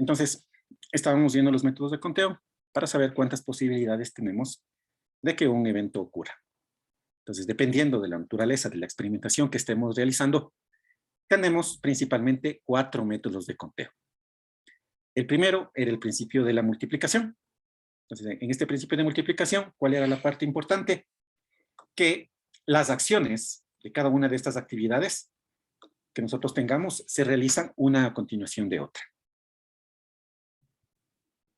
Entonces, estábamos viendo los métodos de conteo para saber cuántas posibilidades tenemos de que un evento ocurra. Entonces, dependiendo de la naturaleza de la experimentación que estemos realizando, tenemos principalmente 4 métodos de conteo. El primero era el principio de la multiplicación. Entonces, en este principio de multiplicación, ¿cuál era la parte importante? Que las acciones de cada una de estas actividades que nosotros tengamos se realizan una a continuación de otra.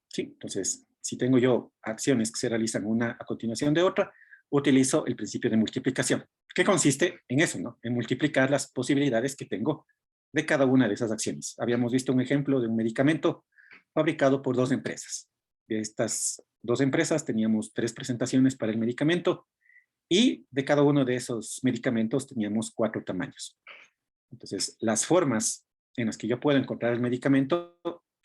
¿Sí? Entonces, si tengo yo acciones que se realizan una a continuación de otra, utilizo el principio de multiplicación, que consiste en eso, ¿no? En multiplicar las posibilidades que tengo de cada una de esas acciones. Habíamos visto un ejemplo de un medicamento fabricado por 2 empresas. De estas 2 empresas teníamos 3 presentaciones para el medicamento y de cada uno de esos medicamentos teníamos 4 tamaños. Entonces, las formas en las que yo puedo encontrar el medicamento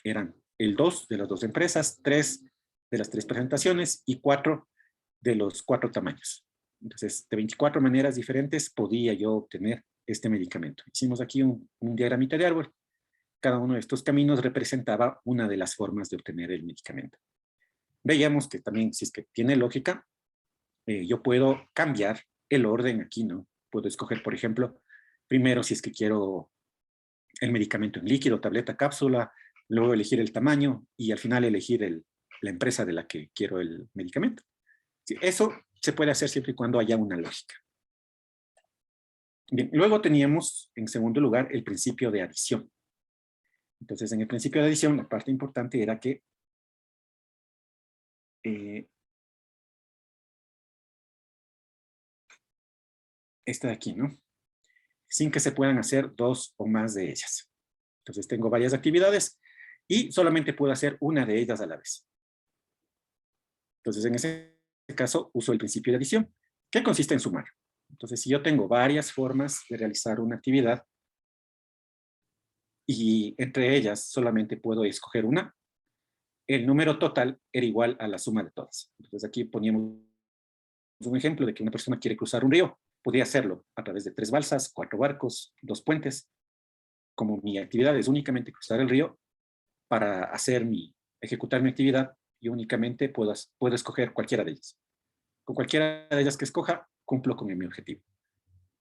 eran el 2 de las 2 empresas, 3 de las 3 presentaciones y 4 de los 4 tamaños. Entonces, de 24 maneras diferentes podía yo obtener este medicamento. Hicimos aquí un diagramita de árbol. Cada uno de estos caminos representaba una de las formas de obtener el medicamento. Veíamos que también, si es que tiene lógica, yo puedo cambiar el orden aquí, ¿no? Puedo escoger, por ejemplo, primero si es que quiero el medicamento en líquido, tableta, cápsula, luego elegir el tamaño y al final elegir la empresa de la que quiero el medicamento. Sí, eso se puede hacer siempre y cuando haya una lógica. Bien, luego teníamos, en segundo lugar, el principio de adición. Entonces, en el principio de adición, la parte importante era que esta de aquí, ¿no? Sin que se puedan hacer 2 o más de ellas. Entonces, tengo varias actividades y solamente puedo hacer una de ellas a la vez. Entonces, en ese caso, uso el principio de adición, que consiste en sumar. Entonces, si yo tengo varias formas de realizar una actividad y entre ellas solamente puedo escoger una, el número total era igual a la suma de todas. Entonces, aquí poníamos un ejemplo de que una persona quiere cruzar un río. Podría hacerlo a través de 3 balsas, 4 barcos, 2 puentes. Como mi actividad es únicamente cruzar el río, para ejecutar mi actividad, yo únicamente puedo escoger cualquiera de ellas. Con cualquiera de ellas que escoja, cumplo con mi objetivo.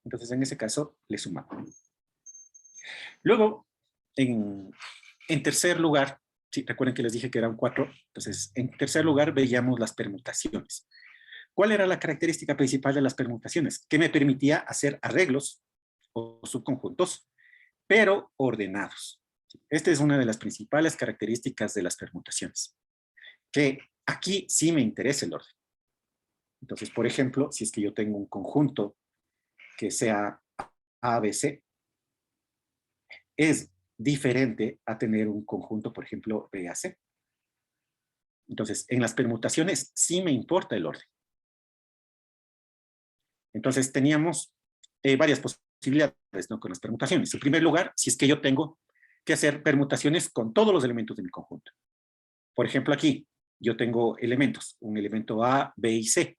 Entonces, en ese caso, le sumamos. Luego, en tercer lugar, sí, recuerden que les dije que eran 4, entonces, en tercer lugar veíamos las permutaciones. ¿Cuál era la característica principal de las permutaciones? Que me permitía hacer arreglos o subconjuntos, pero ordenados. Esta es una de las principales características de las permutaciones, que aquí sí me interesa el orden. Entonces, por ejemplo, si es que yo tengo un conjunto que sea ABC, es diferente a tener un conjunto, por ejemplo, BAC. Entonces, en las permutaciones sí me importa el orden. Entonces, teníamos varias posibilidades, ¿no? Con las permutaciones. En primer lugar, si es que yo tengo que hacer permutaciones con todos los elementos de mi conjunto. Por ejemplo, aquí yo tengo elementos, un elemento A, B y C.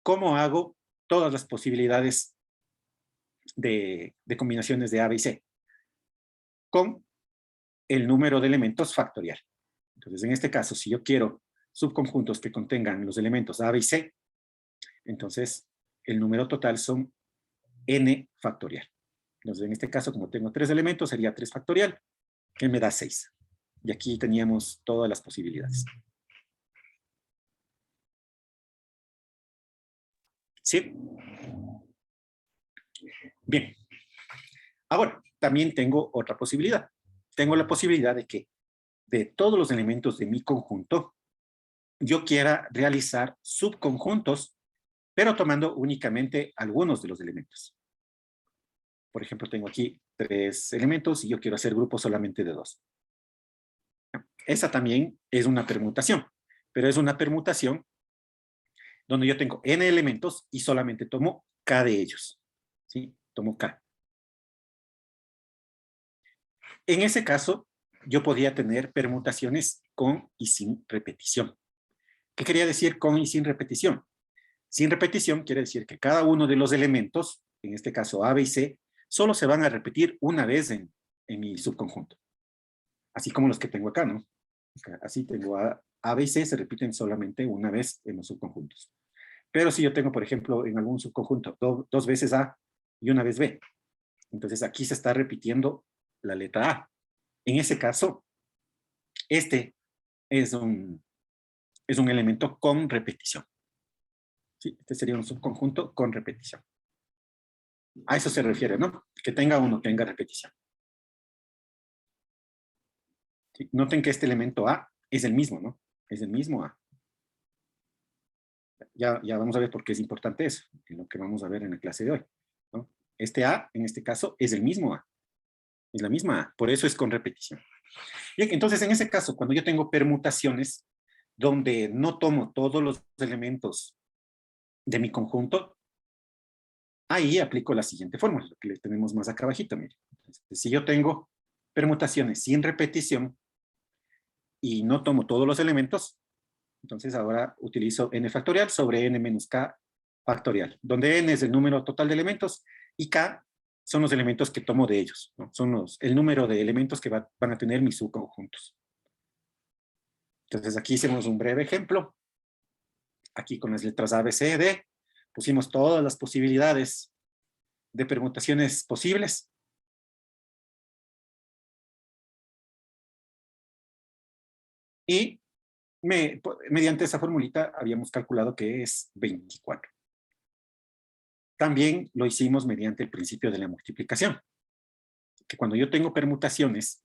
¿Cómo hago todas las posibilidades de combinaciones de A, B y C? Con el número de elementos factorial. Entonces, en este caso, si yo quiero subconjuntos que contengan los elementos A, B y C, entonces el número total son n factorial. Entonces, en este caso, como tengo 3 elementos, sería 3 factorial, que me da 6. Y aquí teníamos todas las posibilidades. ¿Sí? Bien. Ahora, también tengo otra posibilidad. Tengo la posibilidad de que de todos los elementos de mi conjunto, yo quiera realizar subconjuntos, pero tomando únicamente algunos de los elementos. Por ejemplo, tengo aquí 3 elementos y yo quiero hacer grupos solamente de 2. Esa también es una permutación, pero es una permutación donde yo tengo n elementos y solamente tomo k de ellos. ¿Sí? Tomo k. En ese caso, yo podía tener permutaciones con y sin repetición. ¿Qué quería decir con y sin repetición? Sin repetición quiere decir que cada uno de los elementos, en este caso A, B y C, solo se van a repetir una vez en mi subconjunto. Así como los que tengo acá, ¿no? Así tengo A, B y C, se repiten solamente una vez en los subconjuntos. Pero si yo tengo, por ejemplo, en algún subconjunto, dos veces A y una vez B, entonces aquí se está repitiendo la letra A. En ese caso, este es un elemento con repetición. ¿Sí? Este sería un subconjunto con repetición. A eso se refiere, ¿no? Que tenga o no tenga repetición. ¿Sí? Noten que este elemento A es el mismo, ¿no? Es el mismo A. Ya vamos a ver por qué es importante eso, en lo que vamos a ver en la clase de hoy, ¿no? Este A, en este caso, es el mismo A. Es la misma A, por eso es con repetición. Bien, entonces en ese caso, cuando yo tengo permutaciones, donde no tomo todos los elementos de mi conjunto, ahí aplico la siguiente fórmula, lo que le tenemos más acá abajito, mire. Entonces, si yo tengo permutaciones sin repetición y no tomo todos los elementos, entonces ahora utilizo n factorial sobre n menos k factorial, donde n es el número total de elementos y k son los elementos que tomo de ellos, ¿no? Son el número de elementos que van a tener mis subconjuntos. Entonces aquí hicimos un breve ejemplo. Aquí con las letras A, B, C, D, pusimos todas las posibilidades de permutaciones posibles. Y mediante esa formulita habíamos calculado que es 24. También lo hicimos mediante el principio de la multiplicación. Que cuando yo tengo permutaciones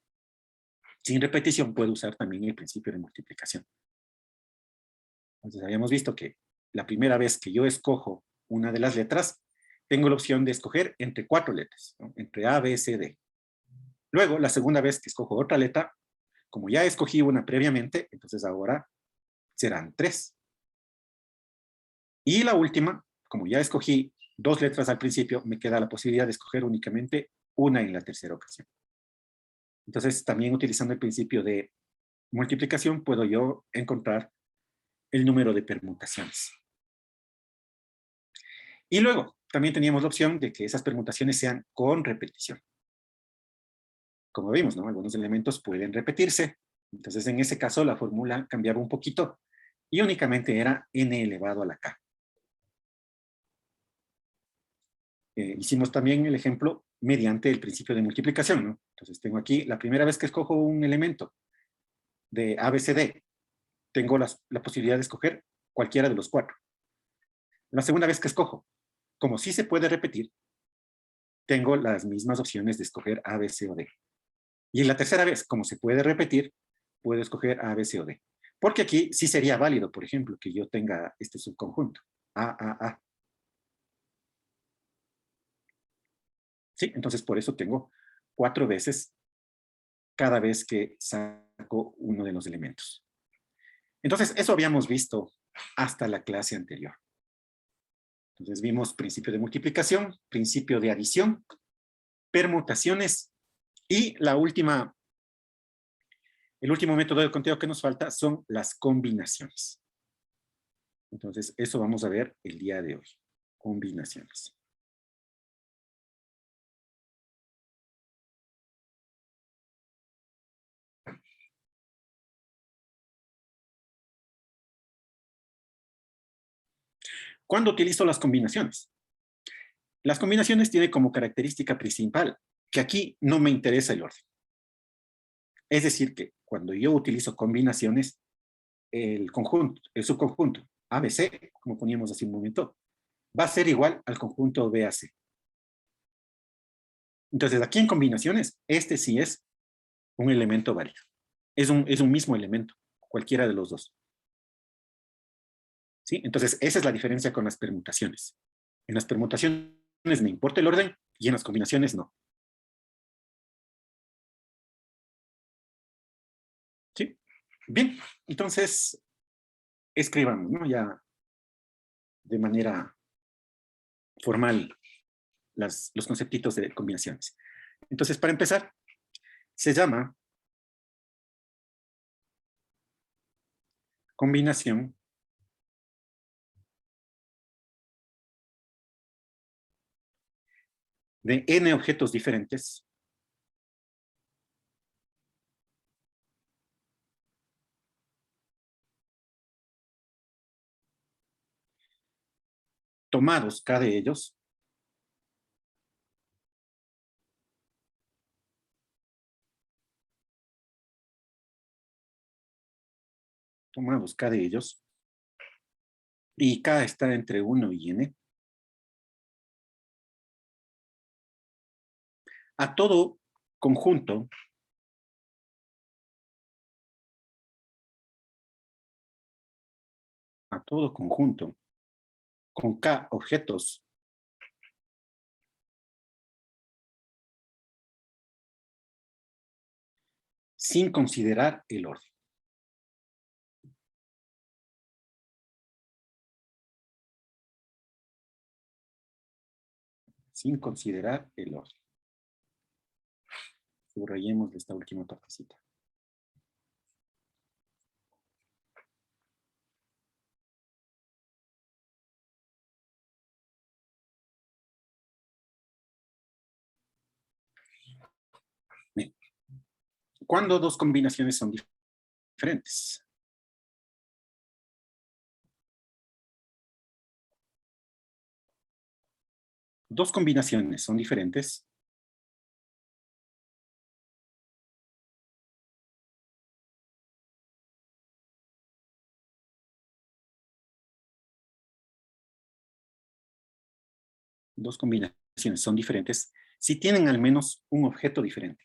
sin repetición, puedo usar también el principio de multiplicación. Entonces habíamos visto que la primera vez que yo escojo una de las letras, tengo la opción de escoger entre 4 letras, ¿no? Entre A, B, C, D. Luego, la segunda vez que escojo otra letra, como ya escogí una previamente, entonces ahora serán 3. Y la última, como ya escogí 2 letras al principio, me queda la posibilidad de escoger únicamente una en la tercera ocasión. Entonces, también utilizando el principio de multiplicación, puedo yo encontrar el número de permutaciones. Y luego, también teníamos la opción de que esas permutaciones sean con repetición. Como vimos, ¿no? Algunos elementos pueden repetirse. Entonces, en ese caso, la fórmula cambiaba un poquito y únicamente era n elevado a la k. Hicimos también el ejemplo mediante el principio de multiplicación, ¿no? Entonces, tengo aquí, la primera vez que escojo un elemento de A, B, C, D, tengo la posibilidad de escoger cualquiera de los 4. La segunda vez que escojo, como sí se puede repetir, tengo las mismas opciones de escoger A, B, C o D. Y en la tercera vez, como se puede repetir, puedo escoger A, B, C o D. Porque aquí sí sería válido, por ejemplo, que yo tenga este subconjunto, A. ¿Sí? Entonces, por eso tengo 4 veces cada vez que saco uno de los elementos. Entonces, eso habíamos visto hasta la clase anterior. Entonces, vimos principio de multiplicación, principio de adición, permutaciones y el último método de conteo que nos falta son las combinaciones. Entonces, eso vamos a ver el día de hoy. Combinaciones. ¿Cuándo utilizo las combinaciones? Las combinaciones tienen como característica principal que aquí no me interesa el orden. Es decir, que cuando yo utilizo combinaciones, el subconjunto ABC, como poníamos hace un momento, va a ser igual al conjunto BAC. Entonces, aquí en combinaciones, este sí es un elemento válido. Es un mismo elemento, cualquiera de los dos. ¿Sí? Entonces, esa es la diferencia con las permutaciones. En las permutaciones me importa el orden y en las combinaciones no. ¿Sí? Bien, entonces, escribamos, ¿no? Ya de manera formal los conceptitos de combinaciones. Entonces, para empezar, se llama combinación de n objetos diferentes tomados K de ellos, y K está entre 1 y N, a todo conjunto con K objetos sin considerar el orden. Sin considerar el orden. Subrayemos esta última partecita. Bien. ¿Cuándo dos combinaciones son diferentes? Dos combinaciones son diferentes si tienen al menos un objeto diferente.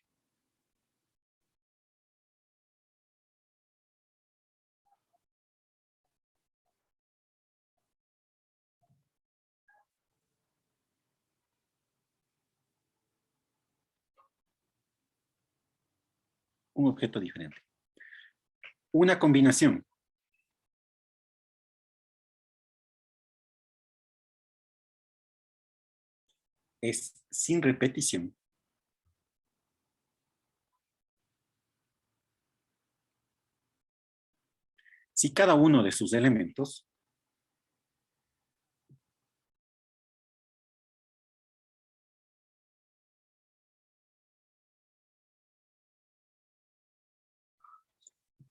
Un objeto diferente. Una combinación es sin repetición si cada uno de sus elementos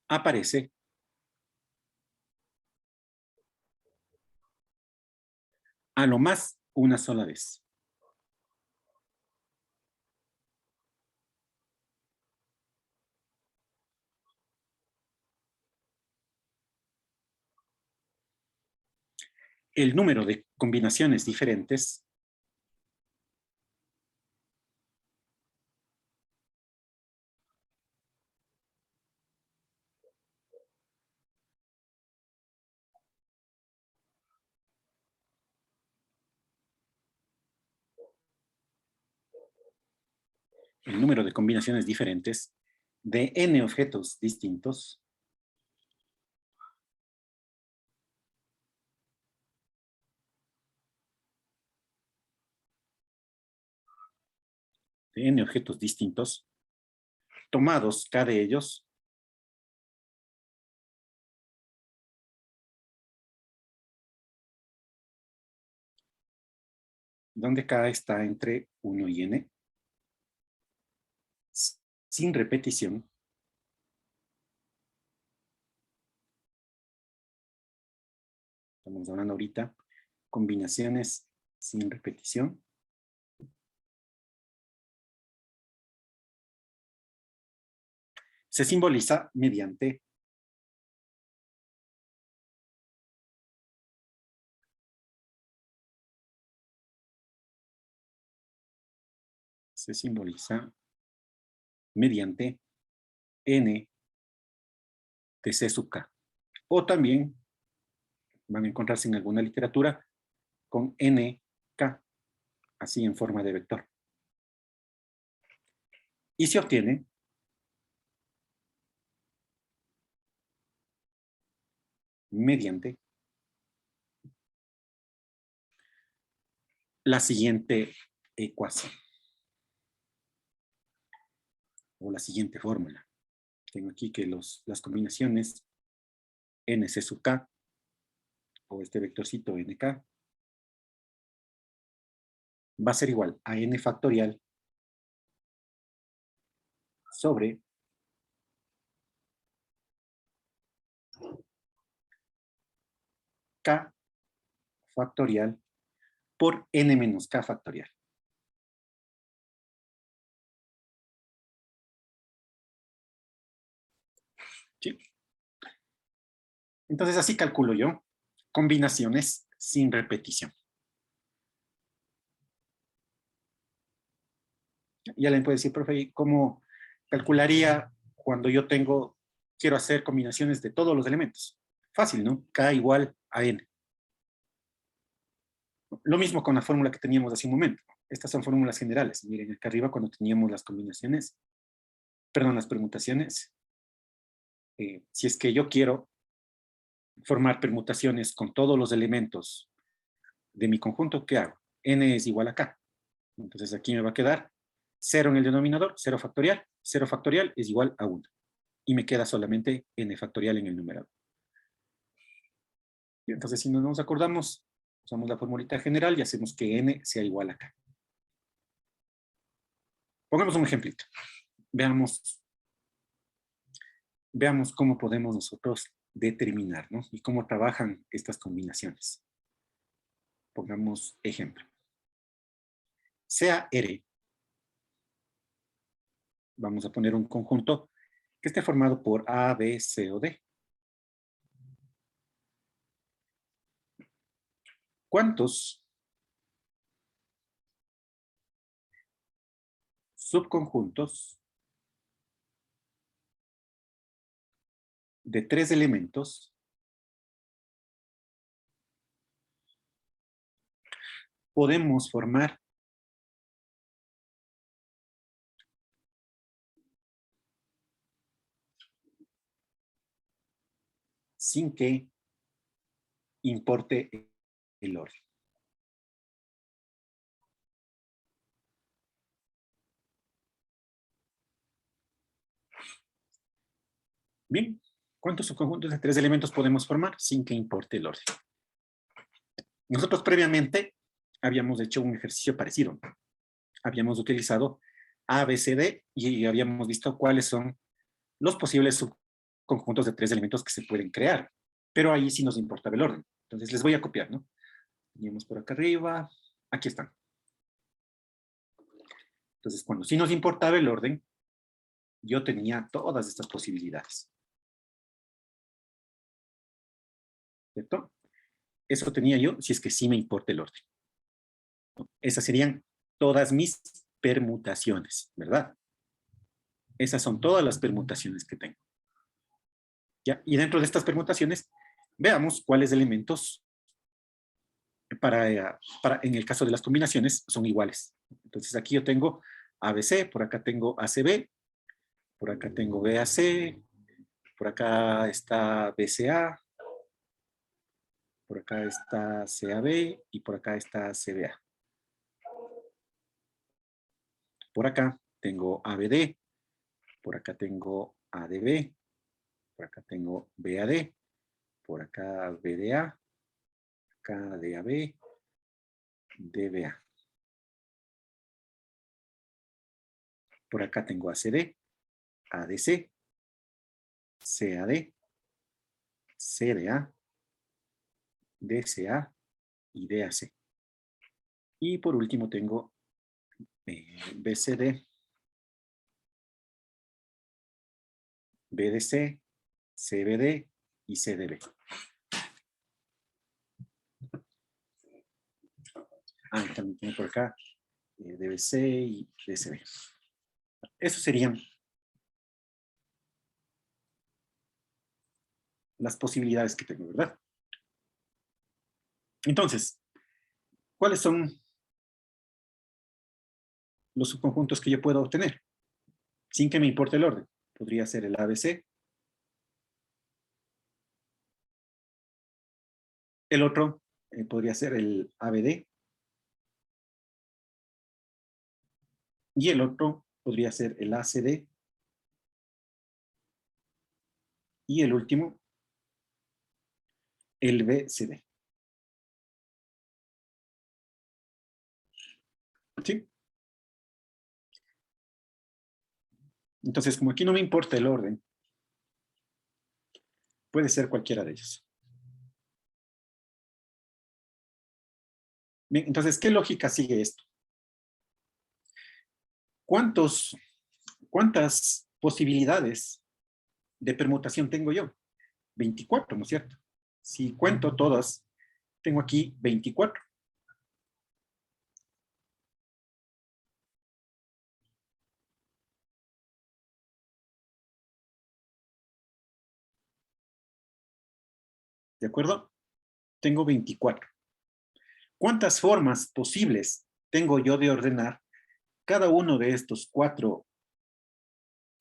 aparece a lo más una sola vez. El número de combinaciones diferentes de n objetos distintos tomados K de ellos donde K está entre 1 y N, sin repetición, estamos hablando ahorita, combinaciones sin repetición, se simboliza mediante N de C sub K. O también van a encontrarse en alguna literatura con NK, así en forma de vector. Y se obtiene mediante la siguiente ecuación o la siguiente fórmula. Tengo aquí que las combinaciones NC sub K o este vectorcito NK va a ser igual a N factorial sobre K factorial por n menos k factorial. ¿Sí? Entonces así calculo yo combinaciones sin repetición. Y alguien puede decir, profe, ¿cómo calcularía cuando yo quiero hacer combinaciones de todos los elementos? Fácil, ¿no? K igual a n. Lo mismo con la fórmula que teníamos hace un momento. Estas son fórmulas generales. Miren, acá arriba cuando teníamos las combinaciones, perdón, las permutaciones, si es que yo quiero formar permutaciones con todos los elementos de mi conjunto, ¿qué hago? N es igual a K. Entonces aquí me va a quedar 0 en el denominador, 0 factorial es igual a 1. Y me queda solamente n factorial en el numerador. Y entonces si no nos acordamos, usamos la formulita general y hacemos que n sea igual a K. Pongamos un ejemplito. Veamos cómo podemos nosotros determinar, ¿no? Y cómo trabajan estas combinaciones. Pongamos ejemplo. Sea R, vamos a poner un conjunto que esté formado por A, B, C o D. ¿Cuántos subconjuntos de 3 elementos podemos formar sin que importe el orden? Bien, ¿cuántos subconjuntos de 3 elementos podemos formar sin que importe el orden? Nosotros previamente habíamos hecho un ejercicio parecido. Habíamos utilizado A, B, C, D y habíamos visto cuáles son los posibles subconjuntos de 3 elementos que se pueden crear. Pero ahí sí nos importaba el orden. Entonces les voy a copiar, ¿no? Teníamos por acá arriba. Aquí están. Entonces, cuando sí nos importaba el orden, yo tenía todas estas posibilidades. ¿Cierto? Eso tenía yo si es que sí me importa el orden. Esas serían todas mis permutaciones, ¿verdad? Esas son todas las permutaciones que tengo. ¿Ya? Y dentro de estas permutaciones, veamos cuáles elementos en el caso de las combinaciones son iguales. Entonces aquí yo tengo ABC, por acá tengo ACB, por acá tengo BAC, por acá está BCA, por acá está CAB y por acá está CBA. Por acá tengo ABD, por acá tengo ADB, por acá tengo BAD, por acá BDA, acá DAB, DBA. Por acá tengo ACD, ADC, CAD, CDA, DCA y DAC. Y por último tengo BCD, BDC, CBD y CDB. Y también tengo por acá DBC y DCB. Eso serían las posibilidades que tengo, ¿verdad? Entonces, ¿cuáles son los subconjuntos que yo puedo obtener? Sin que me importe el orden. Podría ser el ABC. El otro podría ser el ABD. Y el otro podría ser el ACD. Y el último, el BCD. ¿Sí? Entonces, como aquí no me importa el orden, puede ser cualquiera de ellos. Bien, entonces, ¿qué lógica sigue esto? ¿Cuántas posibilidades de permutación tengo yo? 24, ¿no es cierto? Si cuento todas, tengo aquí 24. ¿De acuerdo? Tengo 24. ¿Cuántas formas posibles tengo yo de ordenar cada uno de estos 4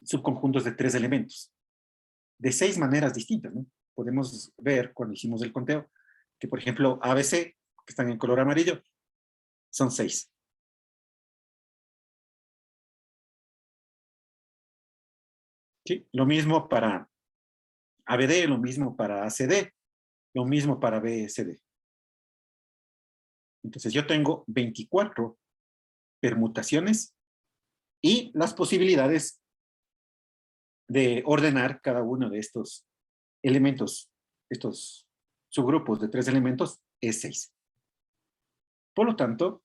subconjuntos de 3 elementos? De 6 maneras distintas, ¿no? Podemos ver cuando hicimos el conteo que, por ejemplo, ABC, que están en color amarillo, son 6. ¿Sí? Lo mismo para ABD, lo mismo para ACD, lo mismo para BCD. Entonces yo tengo 24 permutaciones y las posibilidades de ordenar cada uno de estos elementos, estos subgrupos de 3 elementos, es 6. Por lo tanto,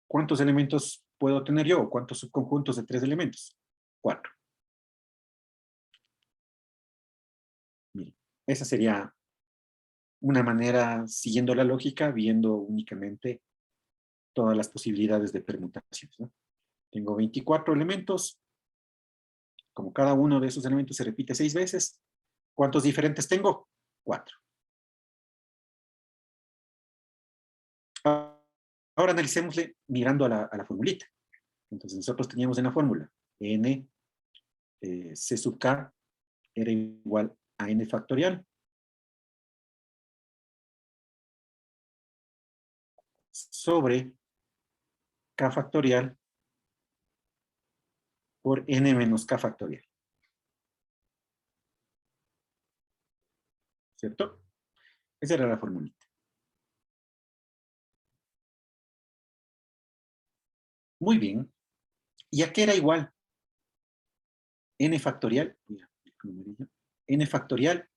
¿cuántos elementos puedo tener yo? ¿O cuántos subconjuntos de 3 elementos? 4. Miren, esa sería una manera, siguiendo la lógica, viendo únicamente todas las posibilidades de permutaciones, ¿no? Tengo 24 elementos. Como cada uno de esos elementos se repite 6 veces, ¿cuántos diferentes tengo? 4. Ahora analicémosle mirando a la formulita. Entonces nosotros teníamos en la fórmula n c sub k era igual a n factorial sobre k factorial por n menos k factorial. ¿Cierto? Esa era la formulita. Muy bien. ¿Y a qué era igual? N factorial, mira, n factorial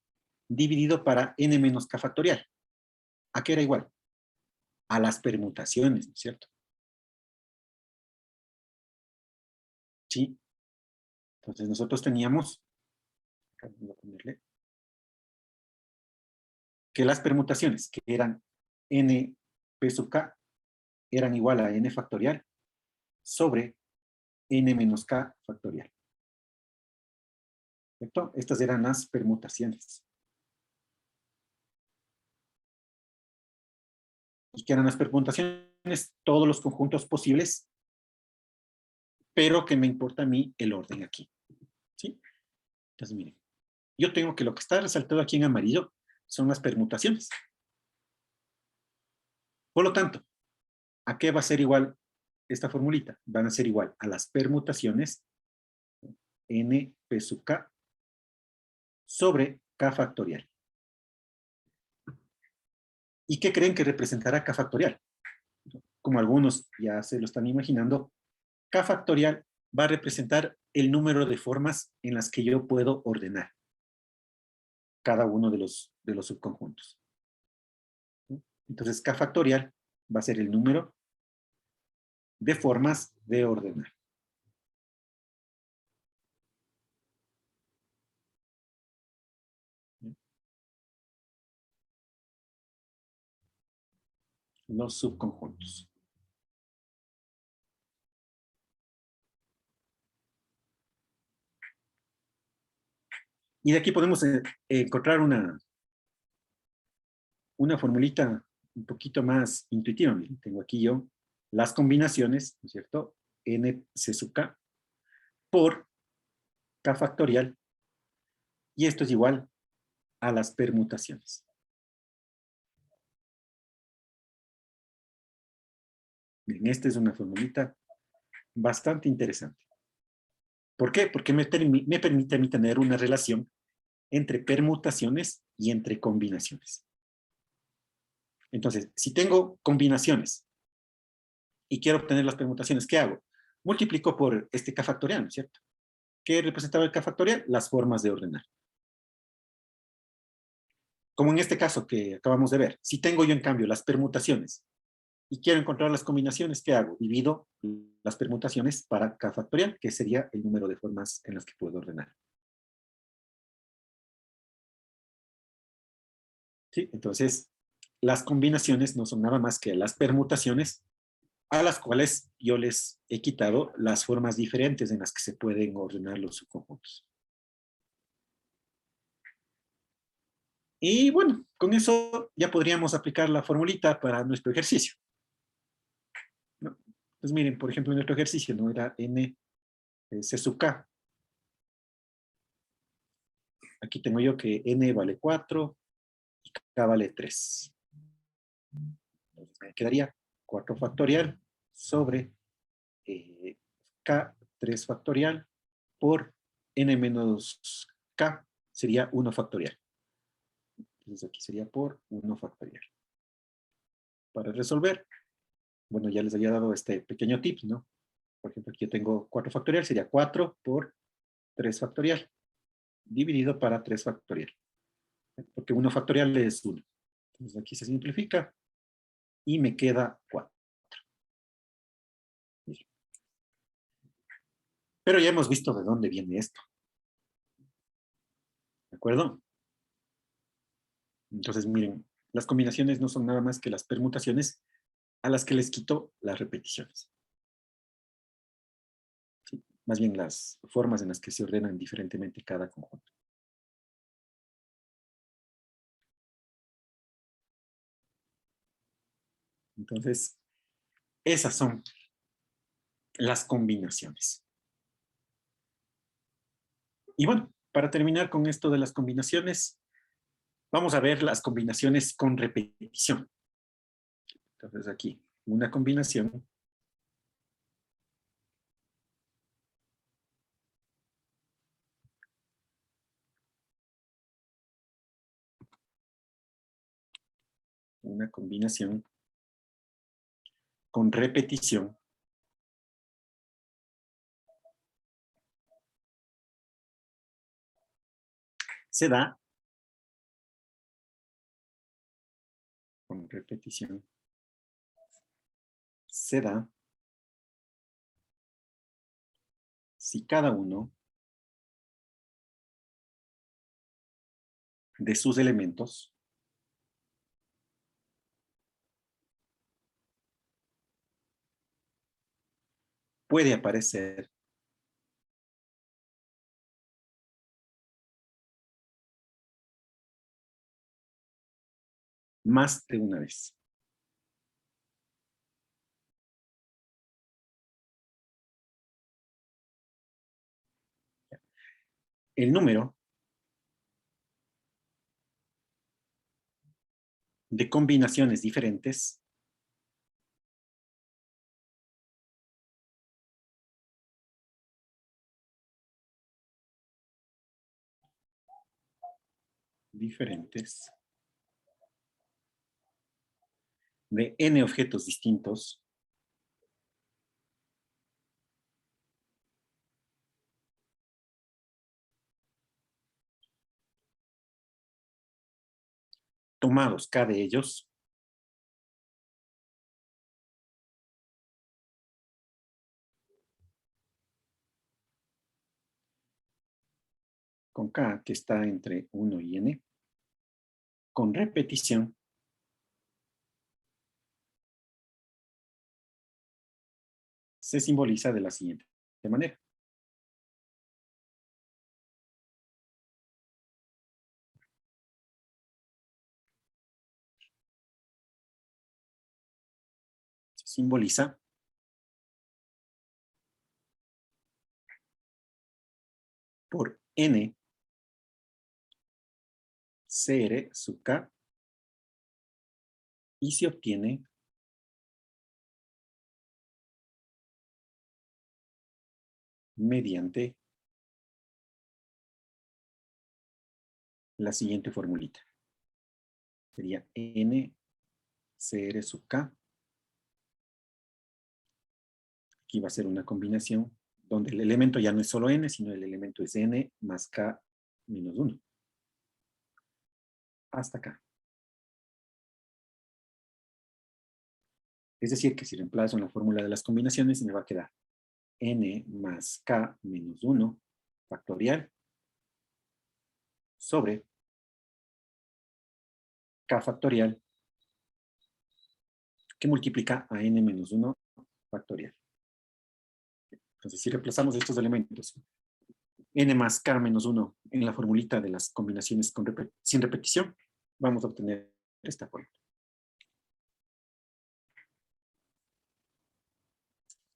dividido para n menos k factorial. ¿A qué era igual? A las permutaciones, ¿no es cierto? Sí. Entonces nosotros teníamos, voy a ponerle, que las permutaciones, que eran n p sub k, eran igual a n factorial sobre n menos k factorial. ¿Cierto? Estas eran las permutaciones. ¿Y qué eran las permutaciones? Todos los conjuntos posibles, pero que me importa a mí el orden aquí. ¿Sí? Entonces, miren, yo tengo que lo que está resaltado aquí en amarillo son las permutaciones. Por lo tanto, ¿a qué va a ser igual esta formulita? Van a ser igual a las permutaciones n p sub k sobre k factorial. ¿Y qué creen que representará k factorial? Como algunos ya se lo están imaginando, k factorial va a representar el número de formas en las que yo puedo ordenar cada uno de los subconjuntos. Entonces, k factorial va a ser el número de formas de ordenar. Los subconjuntos. Y de aquí podemos encontrar una formulita un poquito más intuitiva. Miren, tengo aquí yo las combinaciones, ¿no es cierto? N C sub K por K factorial. Y esto es igual a las permutaciones. Miren, esta es una formulita bastante interesante. ¿Por qué? Porque me permite a mí tener una relación entre permutaciones y entre combinaciones. Entonces, si tengo combinaciones y quiero obtener las permutaciones, ¿qué hago? Multiplico por este k factorial, ¿no es cierto? ¿Qué representaba el k factorial? Las formas de ordenar. como en este caso que acabamos de ver, si tengo yo en cambio las permutaciones y quiero encontrar las combinaciones, ¿qué hago? Divido las permutaciones para k factorial, que sería el número de formas en las que puedo ordenar. ¿Sí? Entonces, las combinaciones no son nada más que las permutaciones a las cuales yo les he quitado las formas diferentes en las que se pueden ordenar los subconjuntos. Y bueno, con eso ya podríamos aplicar la formulita para nuestro ejercicio, ¿no? Pues miren, por ejemplo, nuestro ejercicio no era n c sub k. Aquí tengo yo que n vale 4 y k vale 3. Entonces me quedaría 4 factorial sobre k 3 factorial por n menos k sería 1 factorial. Entonces aquí sería por 1 factorial. Para resolver, bueno, ya les había dado este pequeño tip, ¿no? Por ejemplo, aquí yo tengo 4 factorial, sería 4 por 3 factorial, dividido para 3 factorial. Porque 1 factorial es 1. Entonces aquí se simplifica y me queda 4. Pero ya hemos visto de dónde viene esto. ¿De acuerdo? Entonces, miren, las combinaciones no son nada más que las permutaciones a las que les quito las repeticiones. ¿Sí? Más bien las formas en las que se ordenan diferentemente cada conjunto. Entonces, esas son las combinaciones. Y bueno, para terminar con esto de las combinaciones, vamos a ver las combinaciones con repetición. Entonces aquí, una combinación con repetición se da con repetición se da si cada uno de sus elementos puede aparecer más de una vez. El número de combinaciones diferentes de n objetos distintos tomados k de ellos con k que está entre 1 y n, con repetición se simboliza de la siguiente manera. Se simboliza por n cr sub k y se obtiene mediante la siguiente formulita. Sería n cr sub k. Aquí va a ser una combinación donde el elemento ya no es solo n, sino el elemento es n más k menos 1. hasta acá. Es decir, que si reemplazo en la fórmula de las combinaciones, me va a quedar n más k menos 1 factorial sobre k factorial que multiplica a n menos 1 factorial. Entonces, si reemplazamos estos elementos, n más k menos 1 en la formulita de las combinaciones sin repetición, vamos a obtener esta fórmula.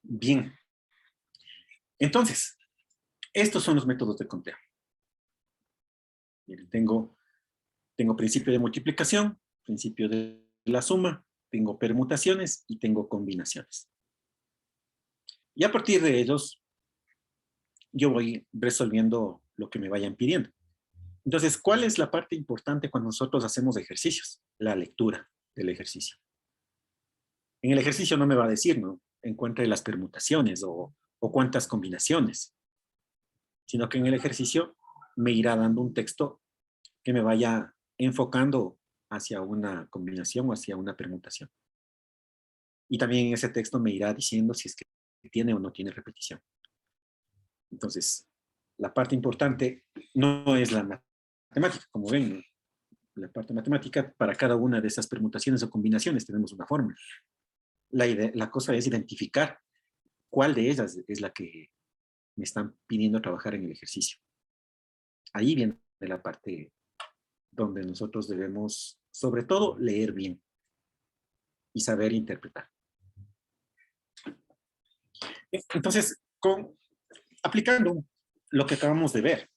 Bien. Entonces, estos son los métodos de conteo. Miren, tengo principio de multiplicación, principio de la suma, tengo permutaciones y tengo combinaciones. Y a partir de ellos, yo voy resolviendo lo que me vayan pidiendo. Entonces, ¿cuál es la parte importante cuando nosotros hacemos ejercicios? La lectura del ejercicio. En el ejercicio no me va a decir, ¿no? Encuentre las permutaciones o cuántas combinaciones, sino que en el ejercicio me irá dando un texto que me vaya enfocando hacia una combinación o hacia una permutación. Y también ese texto me irá diciendo si es que tiene o no tiene repetición. Entonces, la parte importante no es la matemática, como ven, ¿no? La parte matemática, para cada una de esas permutaciones o combinaciones tenemos una fórmula. La cosa es identificar cuál de ellas es la que me están pidiendo trabajar en el ejercicio. Ahí viene la parte donde nosotros debemos, sobre todo, leer bien y saber interpretar. Entonces, aplicando lo que acabamos de ver,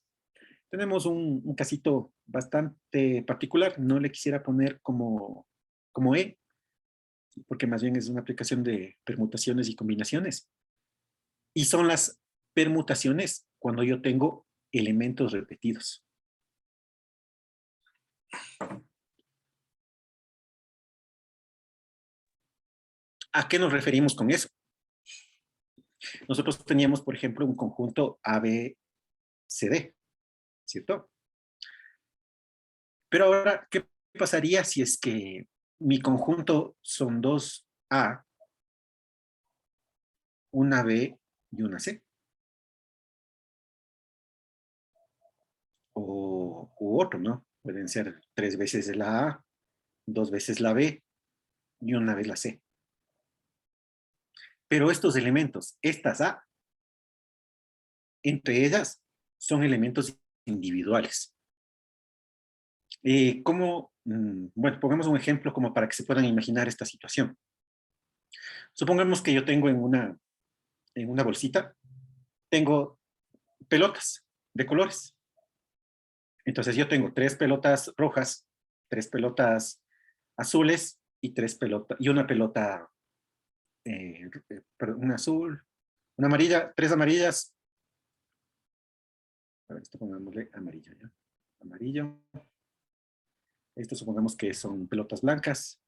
tenemos un casito bastante particular. No le quisiera poner como E, porque más bien es una aplicación de permutaciones y combinaciones. Y son las permutaciones cuando yo tengo elementos repetidos. ¿A qué nos referimos con eso? Nosotros teníamos, por ejemplo, un conjunto ABCD, ¿cierto? Pero ahora, ¿qué pasaría si es que mi conjunto son dos A, una B y una C? U otro, ¿no? Pueden ser 3 veces la A, 2 veces la B y una vez la C. Pero estos elementos, estas A, entre ellas son elementos individuales. Bueno, pongamos un ejemplo como para que se puedan imaginar esta situación. Supongamos que yo tengo en una bolsita, tengo pelotas de colores. Entonces yo tengo 3 pelotas rojas, 3 pelotas azules y una pelota, una azul, una amarilla, 3 amarillas. A ver, esto pongámosle amarillo, ¿ya? Amarillo. Esto supongamos que son pelotas blancas.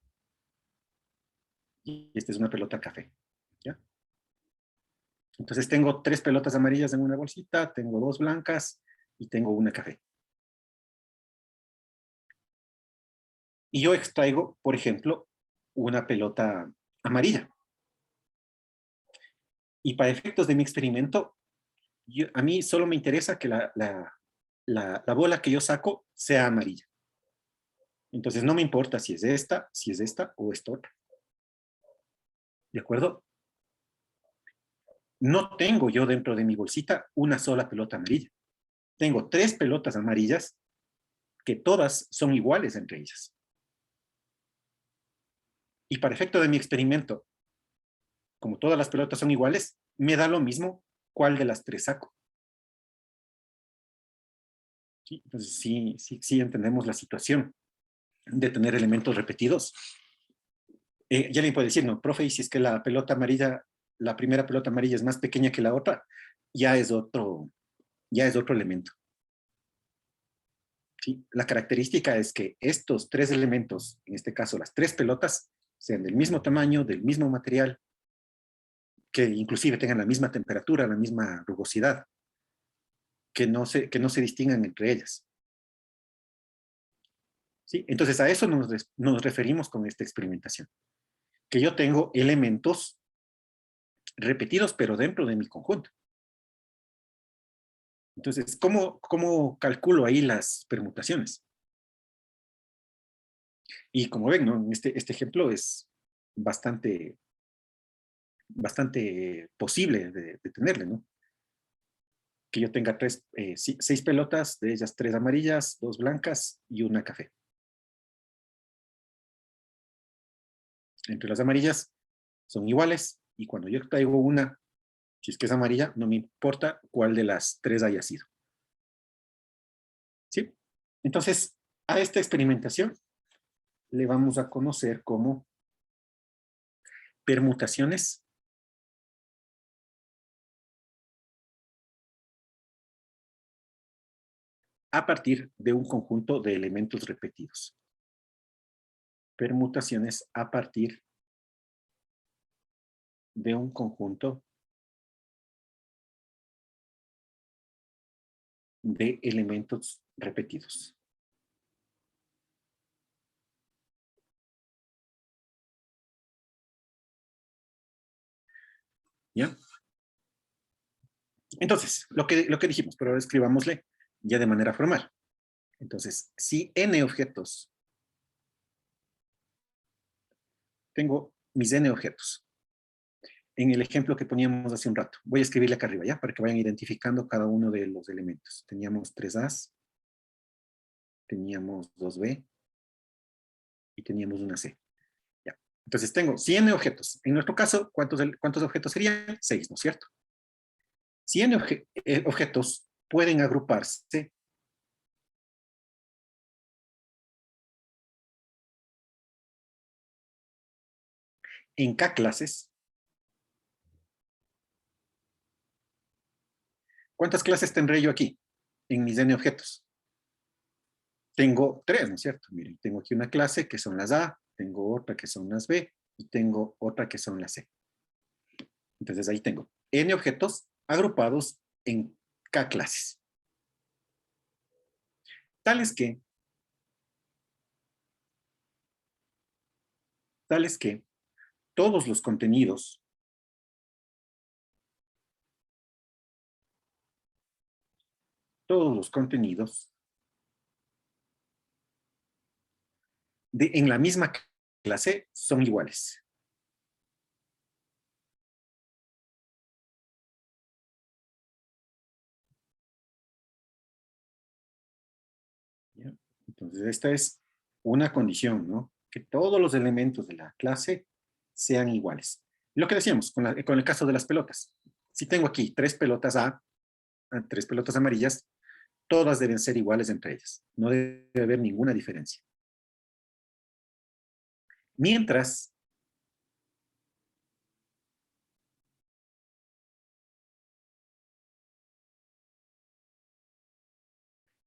Y esta es una pelota café, ¿ya? Entonces tengo 3 pelotas amarillas en una bolsita, tengo 2 blancas y tengo una café. Y yo extraigo, por ejemplo, una pelota amarilla. Y para efectos de mi experimento, a mí solo me interesa que la bola que yo saco sea amarilla. Entonces no me importa si es esta o esta otra. ¿De acuerdo? No tengo yo dentro de mi bolsita una sola pelota amarilla. Tengo 3 pelotas amarillas que todas son iguales entre ellas. Y para efecto de mi experimento, como todas las pelotas son iguales, me da lo mismo cuál de las 3 saco. ¿Sí? Entonces sí entendemos la situación de tener elementos repetidos. Ya le puedo decir, no, profe, y si es que la pelota amarilla, la primera pelota amarilla es más pequeña que la otra, ya es otro elemento. ¿Sí? La característica es que estos 3 elementos, en este caso las 3 pelotas, sean del mismo tamaño, del mismo material, que inclusive tengan la misma temperatura, la misma rugosidad, que no se distingan entre ellas. ¿sí? Entonces a eso nos referimos con esta experimentación. Que yo tengo elementos repetidos, pero dentro de mi conjunto. Entonces, ¿cómo calculo ahí las permutaciones? Y como ven, ¿no? Este ejemplo es bastante posible de tenerle, ¿no? Que yo tenga 6 pelotas, de ellas 3 amarillas, 2 blancas y una café. Entre las amarillas son iguales y cuando yo traigo una, si es que es amarilla, no me importa cuál de las 3 haya sido. ¿Sí? Entonces, a esta experimentación le vamos a conocer como permutaciones a partir de un conjunto de elementos repetidos. Permutaciones a partir de un conjunto de elementos repetidos. ¿Ya? Entonces, lo que dijimos, pero ahora escribámosle ya de manera formal. Entonces, si n objetos, tengo mis n objetos, en el ejemplo que poníamos hace un rato, voy a escribirle acá arriba, ¿ya? Para que vayan identificando cada uno de los elementos. Teníamos 3A's, teníamos 2B y teníamos una C. ¿Ya? Entonces tengo 100 objetos. En nuestro caso, ¿cuántos objetos serían? 6, ¿no es cierto? 100 objetos pueden agruparse en K clases. ¿Cuántas clases tendré yo aquí en mis n objetos? Tengo 3, ¿no es cierto? Miren, tengo aquí una clase que son las A, tengo otra que son las B y tengo otra que son las C. Entonces ahí tengo n objetos agrupados en K clases. Tales que, tales que todos los contenidos en la misma clase son iguales. ¿Ya? Entonces esta es una condición, ¿no? Que todos los elementos de la clase sean iguales. Lo que decíamos con el caso de las pelotas. Si tengo aquí 3 pelotas A, 3 pelotas amarillas, todas deben ser iguales entre ellas. No debe haber ninguna diferencia. Mientras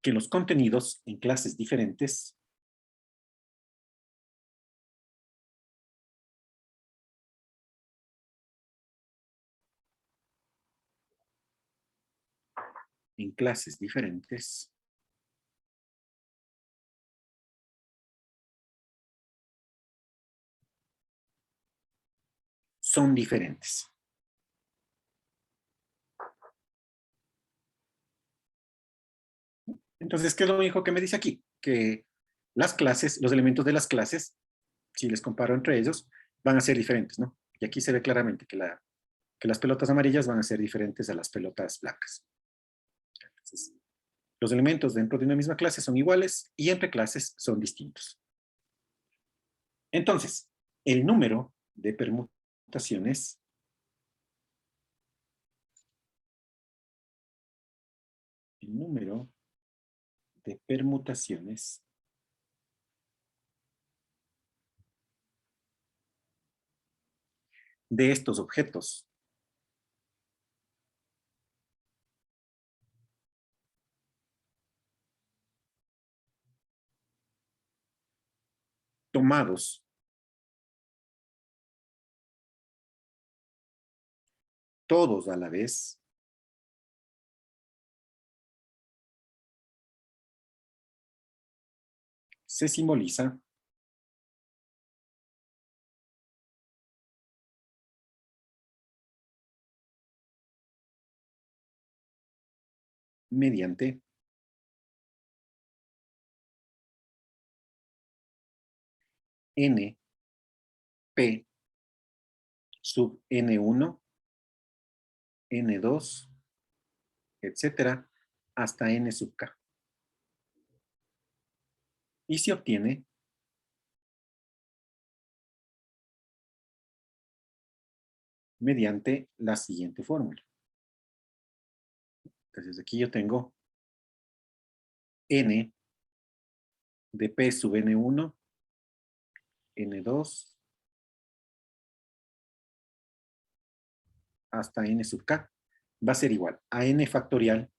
que los contenidos en clases diferentes son diferentes. Entonces, ¿qué es lo único que me dice aquí? Que las clases, los elementos de las clases, si les comparo entre ellos, van a ser diferentes, ¿no? Y aquí se ve claramente que las pelotas amarillas van a ser diferentes a las pelotas blancas. Entonces, los elementos dentro de una misma clase son iguales y entre clases son distintos. Entonces, el número de permutaciones de estos objetos tomados todos a la vez se simboliza mediante n p sub n1, n2, etcétera, hasta n sub k. Y se obtiene mediante la siguiente fórmula. Entonces aquí yo tengo n de p sub n1, n2, hasta n sub k, va a ser igual a n factorial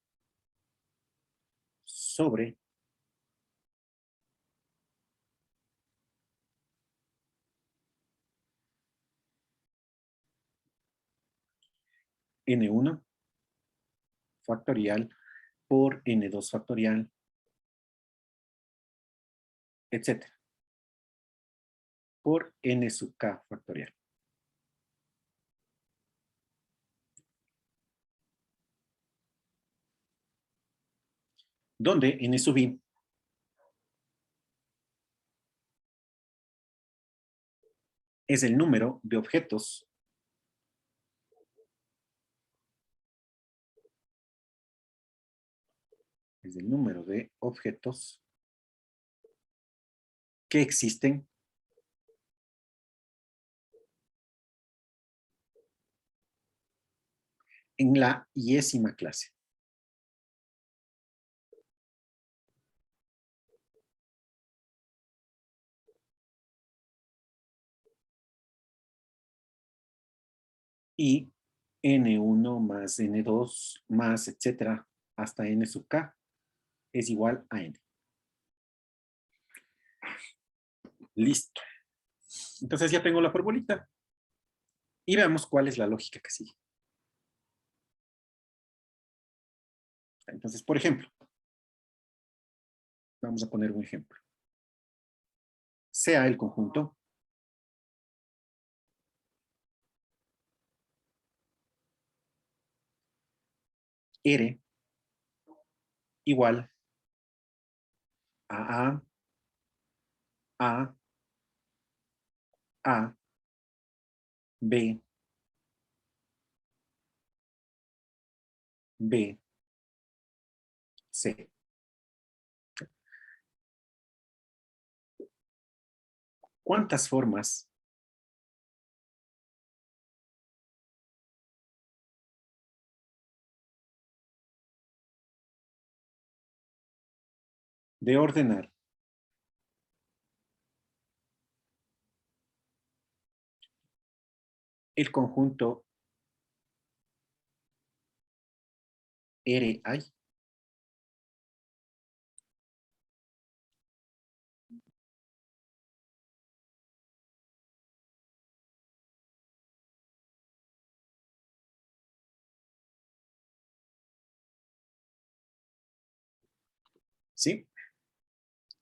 sobre n1 factorial por n2 factorial, etcétera, por n sub k factorial. Donde n sub i es el número de objetos que existen en la iésima clase. Y n1 más n2 más etcétera hasta n sub k es igual a n. Listo. Entonces ya tengo la formulita. Y veamos cuál es la lógica que sigue. Entonces, por ejemplo, vamos a poner un ejemplo. Sea el conjunto R igual a A, A, B, B, C. ¿Cuántas formas de ordenar el conjunto R hay? ¿Sí?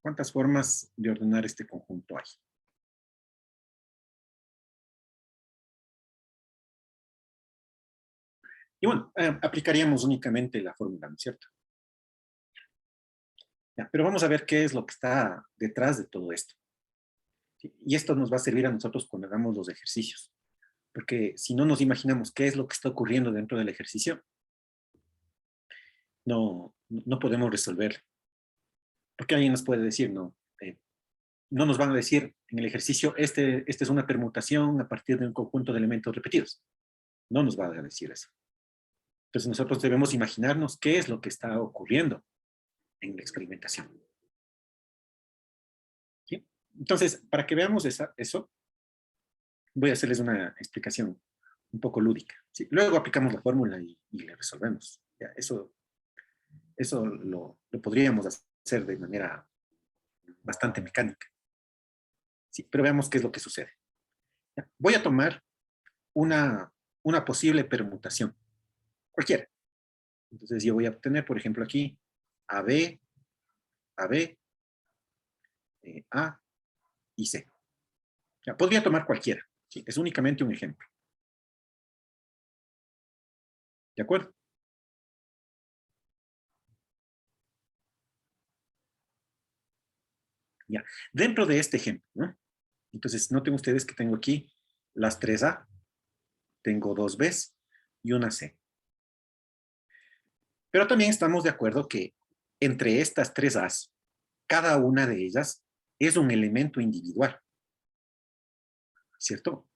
¿Cuántas formas de ordenar este conjunto hay? Y bueno, aplicaríamos únicamente la fórmula, ¿no es cierto? Ya, pero vamos a ver qué es lo que está detrás de todo esto. ¿Sí? Y esto nos va a servir a nosotros cuando hagamos los ejercicios. Porque si no nos imaginamos qué es lo que está ocurriendo dentro del ejercicio, no podemos resolverlo. Porque alguien nos puede decir, no nos van a decir en el ejercicio, este es una permutación a partir de un conjunto de elementos repetidos. No nos va a decir eso. Entonces nosotros debemos imaginarnos qué es lo que está ocurriendo en la experimentación. ¿Sí? Entonces, para que veamos eso, voy a hacerles una explicación un poco lúdica. ¿Sí? Luego aplicamos la fórmula y le resolvemos. ¿Ya? Eso lo podríamos hacer de manera bastante mecánica. ¿Sí? Pero veamos qué es lo que sucede. ¿Ya? Voy a tomar una posible permutación, cualquiera. Entonces yo voy a obtener, por ejemplo, aquí AB, AB, A y C. Ya, podría tomar cualquiera. ¿Sí? Es únicamente un ejemplo. ¿De acuerdo? Ya. Dentro de este ejemplo, ¿no? Entonces, noten ustedes que tengo aquí las 3A, tengo 2Bs y una C. Pero también estamos de acuerdo que entre estas 3As, cada una de ellas es un elemento individual, ¿cierto?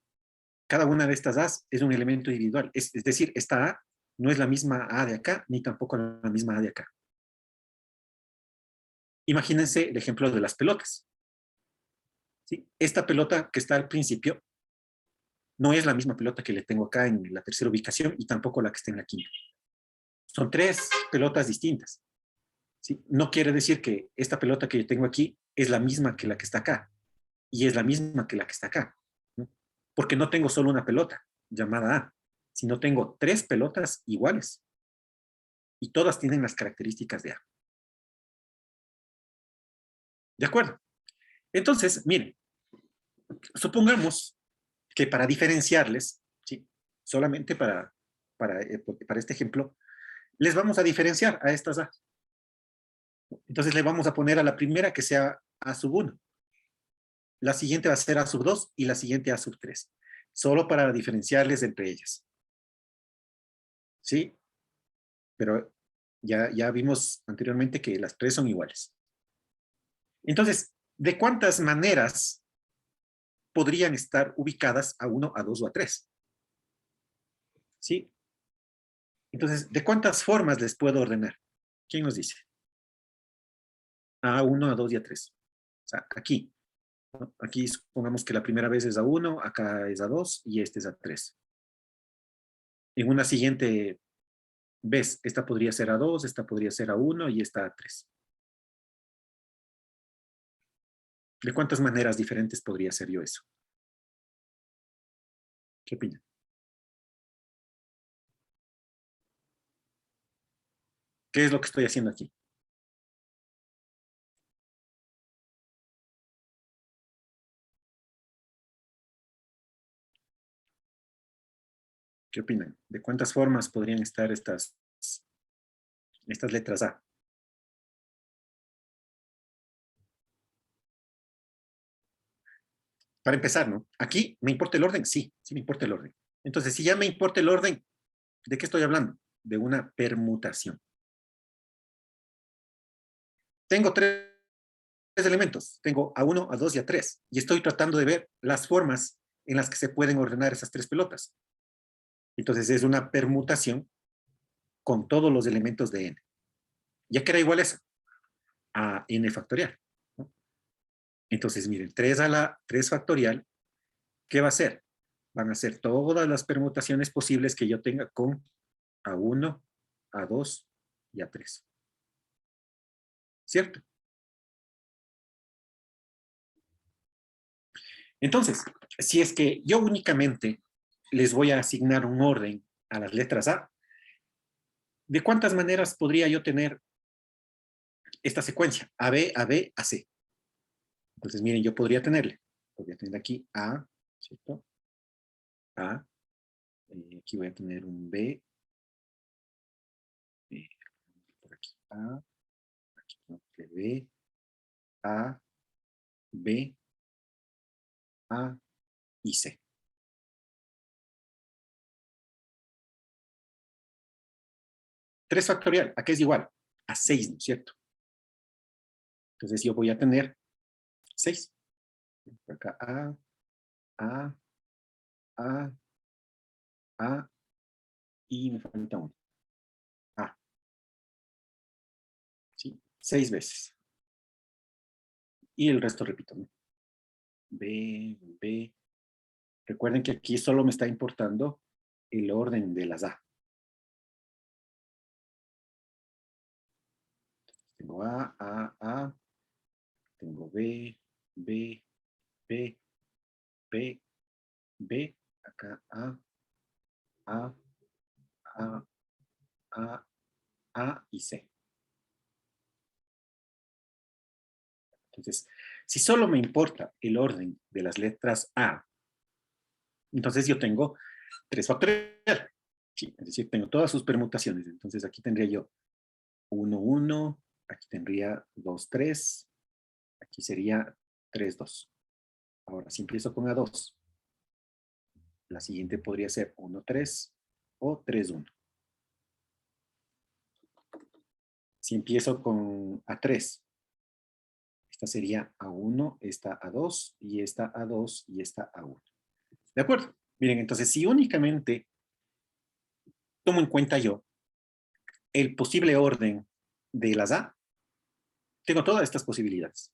Cada una de estas A's es un elemento individual. Es decir, esta A no es la misma A de acá, ni tampoco la misma A de acá. Imagínense el ejemplo de las pelotas. ¿Sí? Esta pelota que está al principio no es la misma pelota que le tengo acá en la tercera ubicación y tampoco la que está en la quinta. Son tres pelotas distintas. ¿Sí? No quiere decir que esta pelota que yo tengo aquí es la misma que la que está acá y es la misma que la que está acá, ¿no? Porque no tengo solo una pelota llamada A, sino tengo tres pelotas iguales y todas tienen las características de A. ¿De acuerdo? Entonces, miren, supongamos que para diferenciarles, ¿sí? Solamente para este ejemplo, les vamos a diferenciar a estas A. Entonces le vamos a poner a la primera que sea A sub 1. La siguiente va a ser A sub 2 y la siguiente A sub 3. Solo para diferenciarles entre ellas. ¿Sí? Pero ya vimos anteriormente que las tres son iguales. Entonces, ¿de cuántas maneras podrían estar ubicadas a 1, a 2 o a 3? ¿Sí? Entonces, ¿de cuántas formas les puedo ordenar? ¿Quién nos dice? A 1, a 2 y a 3. O sea, aquí. ¿No? Aquí supongamos que la primera vez es a 1, acá es a 2 y este es a 3. En una siguiente vez, esta podría ser a 2, esta podría ser a 1 y esta a 3. ¿De cuántas maneras diferentes podría ser yo eso? ¿Qué opinan? ¿Qué es lo que estoy haciendo aquí? ¿Qué opinan? ¿De cuántas formas podrían estar estas letras A? Para empezar, ¿no? Aquí, ¿me importa el orden? Sí, sí me importa el orden. Entonces, si ya me importa el orden, ¿de qué estoy hablando? De una permutación. Tengo tres elementos. Tengo a 1, a 2 y a 3. Y estoy tratando de ver las formas en las que se pueden ordenar esas tres pelotas. Entonces, es una permutación con todos los elementos de n. Ya que era igual eso, a n factorial, ¿no? Entonces, miren, 3 a la 3 factorial, ¿qué va a ser? Van a ser todas las permutaciones posibles que yo tenga con A1, A2 y A3. ¿Cierto? Entonces, si es que yo únicamente les voy a asignar un orden a las letras A, ¿de cuántas maneras podría yo tener esta secuencia? A, B, A, B, A, C. Entonces, miren, yo podría tener aquí A, ¿cierto? A, aquí voy a tener un B, por aquí A, aquí B, A, B, A y C. 3 factorial, ¿a qué es igual? A 6, ¿no es cierto? Entonces yo voy a tener 6. Acá A, A, A y me falta uno. A, ¿sí? 6 veces. Y el resto repito, ¿no? B, B. Recuerden que aquí solo me está importando el orden de las A. Tengo A, tengo B, B, B, B, B, acá A, A, A, A y C. Entonces, Si solo me importa el orden de las letras A, entonces yo tengo 3 factorial. Sí, es decir, tengo todas sus permutaciones. Entonces aquí tendría yo 1, 1, aquí tendría 2, 3, aquí sería 3, 2. Ahora, si empiezo con A2, la siguiente podría ser 1, 3 o 3, 1. Si empiezo con A3, esta sería A1, esta A2, y esta A2, y esta A1. ¿De acuerdo? Miren, entonces, si únicamente tomo en cuenta yo el posible orden de las A, tengo todas estas posibilidades,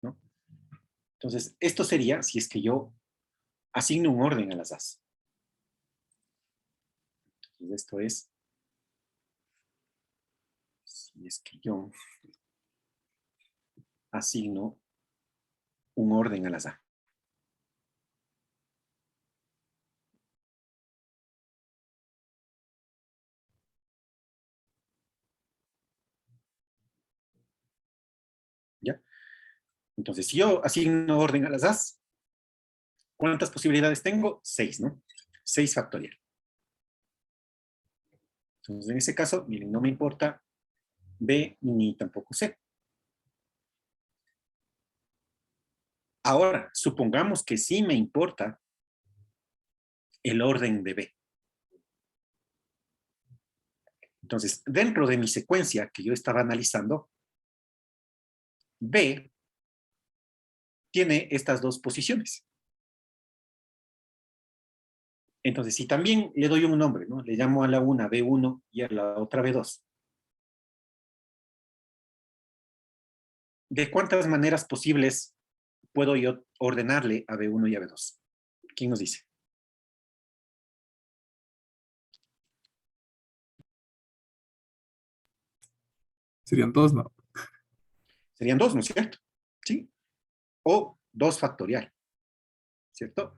¿no? Entonces, esto sería si es que yo asigno un orden a las A. Entonces, esto es si es que yo asigno un orden a las A. ¿Ya? Entonces, si yo asigno orden a las A, ¿cuántas posibilidades tengo? 6, ¿no? 6 factorial. Entonces, en ese caso, miren, no me importa B ni tampoco C. Ahora, supongamos que sí me importa el orden de B. Entonces, dentro de mi secuencia que yo estaba analizando, B tiene estas dos posiciones. Entonces, si también le doy un nombre, ¿no? Le llamo a la una B1 y a la otra B2. ¿De cuántas maneras posibles puedo yo ordenarle a B1 y a B2? ¿Quién nos dice? Serían dos, ¿no? Serían dos, ¿no es cierto? Sí. O 2 factorial, ¿cierto?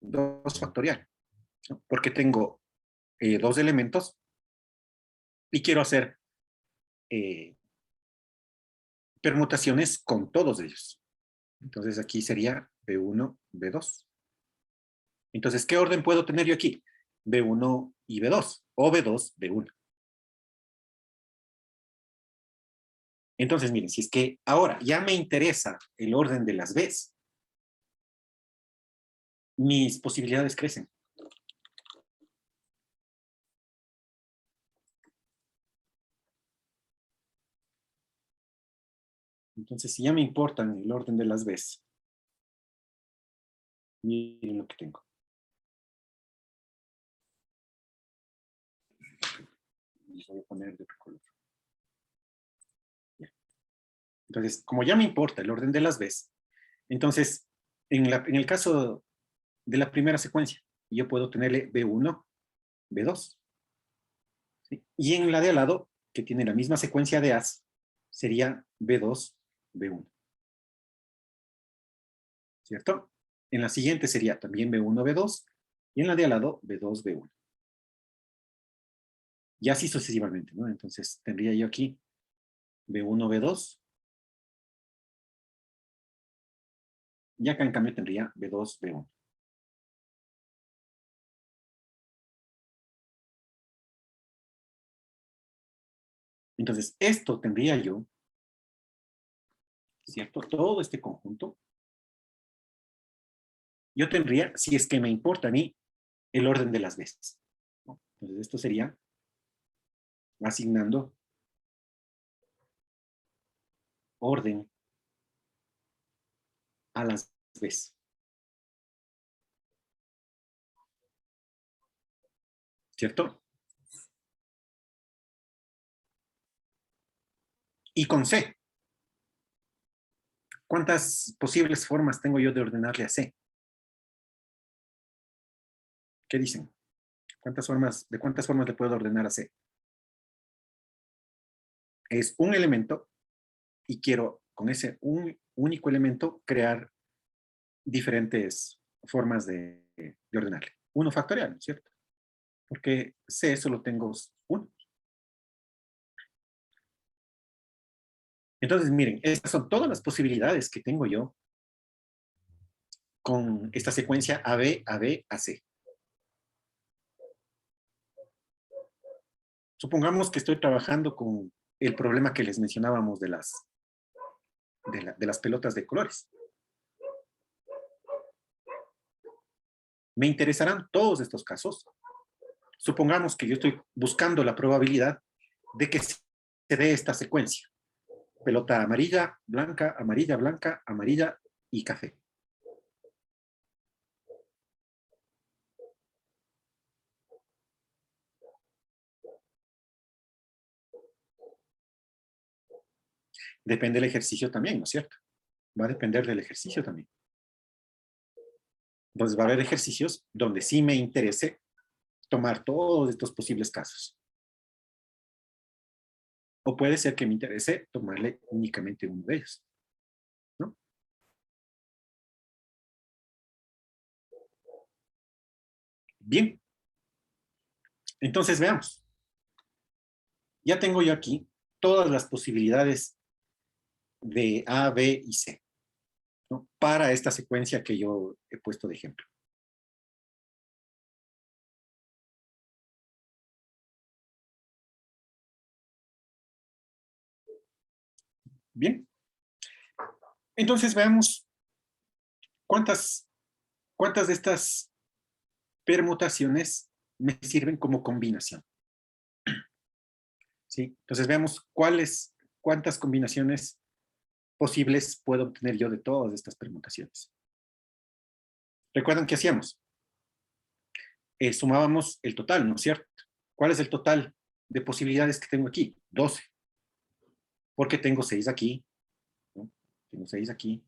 2 factorial, ¿no? Porque tengo 2 elementos y quiero hacer permutaciones con todos ellos. Entonces aquí sería B1, B2. Entonces, ¿qué orden puedo tener yo aquí? B1 y B2, o B2, B1. Entonces, miren, si es que ahora ya me interesa el orden de las Bs, mis posibilidades crecen. Entonces, si ya me importan el orden de las Bs, miren lo que tengo. Les voy a poner de otro color. Ya. Entonces, como ya me importa el orden de las Bs, entonces, en el caso de la primera secuencia, yo puedo tenerle B1, B2. ¿Sí? Y en la de al lado, que tiene la misma secuencia de As, sería B2, B1. ¿Cierto? En la siguiente sería también B1, B2, y en la de al lado, B2, B1. Y así sucesivamente, ¿no? Entonces tendría yo aquí B1, B2, y acá en cambio tendría B2, B1. Entonces, esto tendría yo, ¿cierto? Todo este conjunto, yo tendría, si es que me importa a mí, el orden de las veces, ¿no? Entonces, esto sería asignando orden a las veces, ¿cierto? Y con C, ¿cuántas posibles formas tengo yo de ordenarle a C? ¿Qué dicen? ¿De cuántas formas le puedo ordenar a C? Es un elemento y quiero con ese un único elemento crear diferentes formas de ordenarle. Uno factorial, ¿cierto? Porque C solo tengo uno. Entonces, miren, estas son todas las posibilidades que tengo yo con esta secuencia AB, AB, AC. Supongamos que estoy trabajando con el problema que les mencionábamos de las pelotas de colores. Me interesarán todos estos casos. Supongamos que yo estoy buscando la probabilidad de que se dé esta secuencia. Pelota amarilla, blanca, amarilla y café. Depende del ejercicio también, ¿no es cierto? Va a depender del ejercicio también. Entonces va a haber ejercicios donde sí me interese tomar todos estos posibles casos. O puede ser que me interese tomarle únicamente uno de ellos, ¿no? Bien. Entonces veamos. Ya tengo yo aquí todas las posibilidades de A, B y C, ¿no? Para esta secuencia que yo he puesto de ejemplo. Bien. Entonces veamos cuántas de estas permutaciones me sirven como combinación. ¿Sí? Entonces veamos cuántas combinaciones posibles puedo obtener yo de todas estas permutaciones. ¿Recuerdan qué hacíamos? Sumábamos el total, ¿no es cierto? ¿Cuál es el total de posibilidades que tengo aquí? 12. Porque tengo 6 aquí, ¿no? Tengo 6 aquí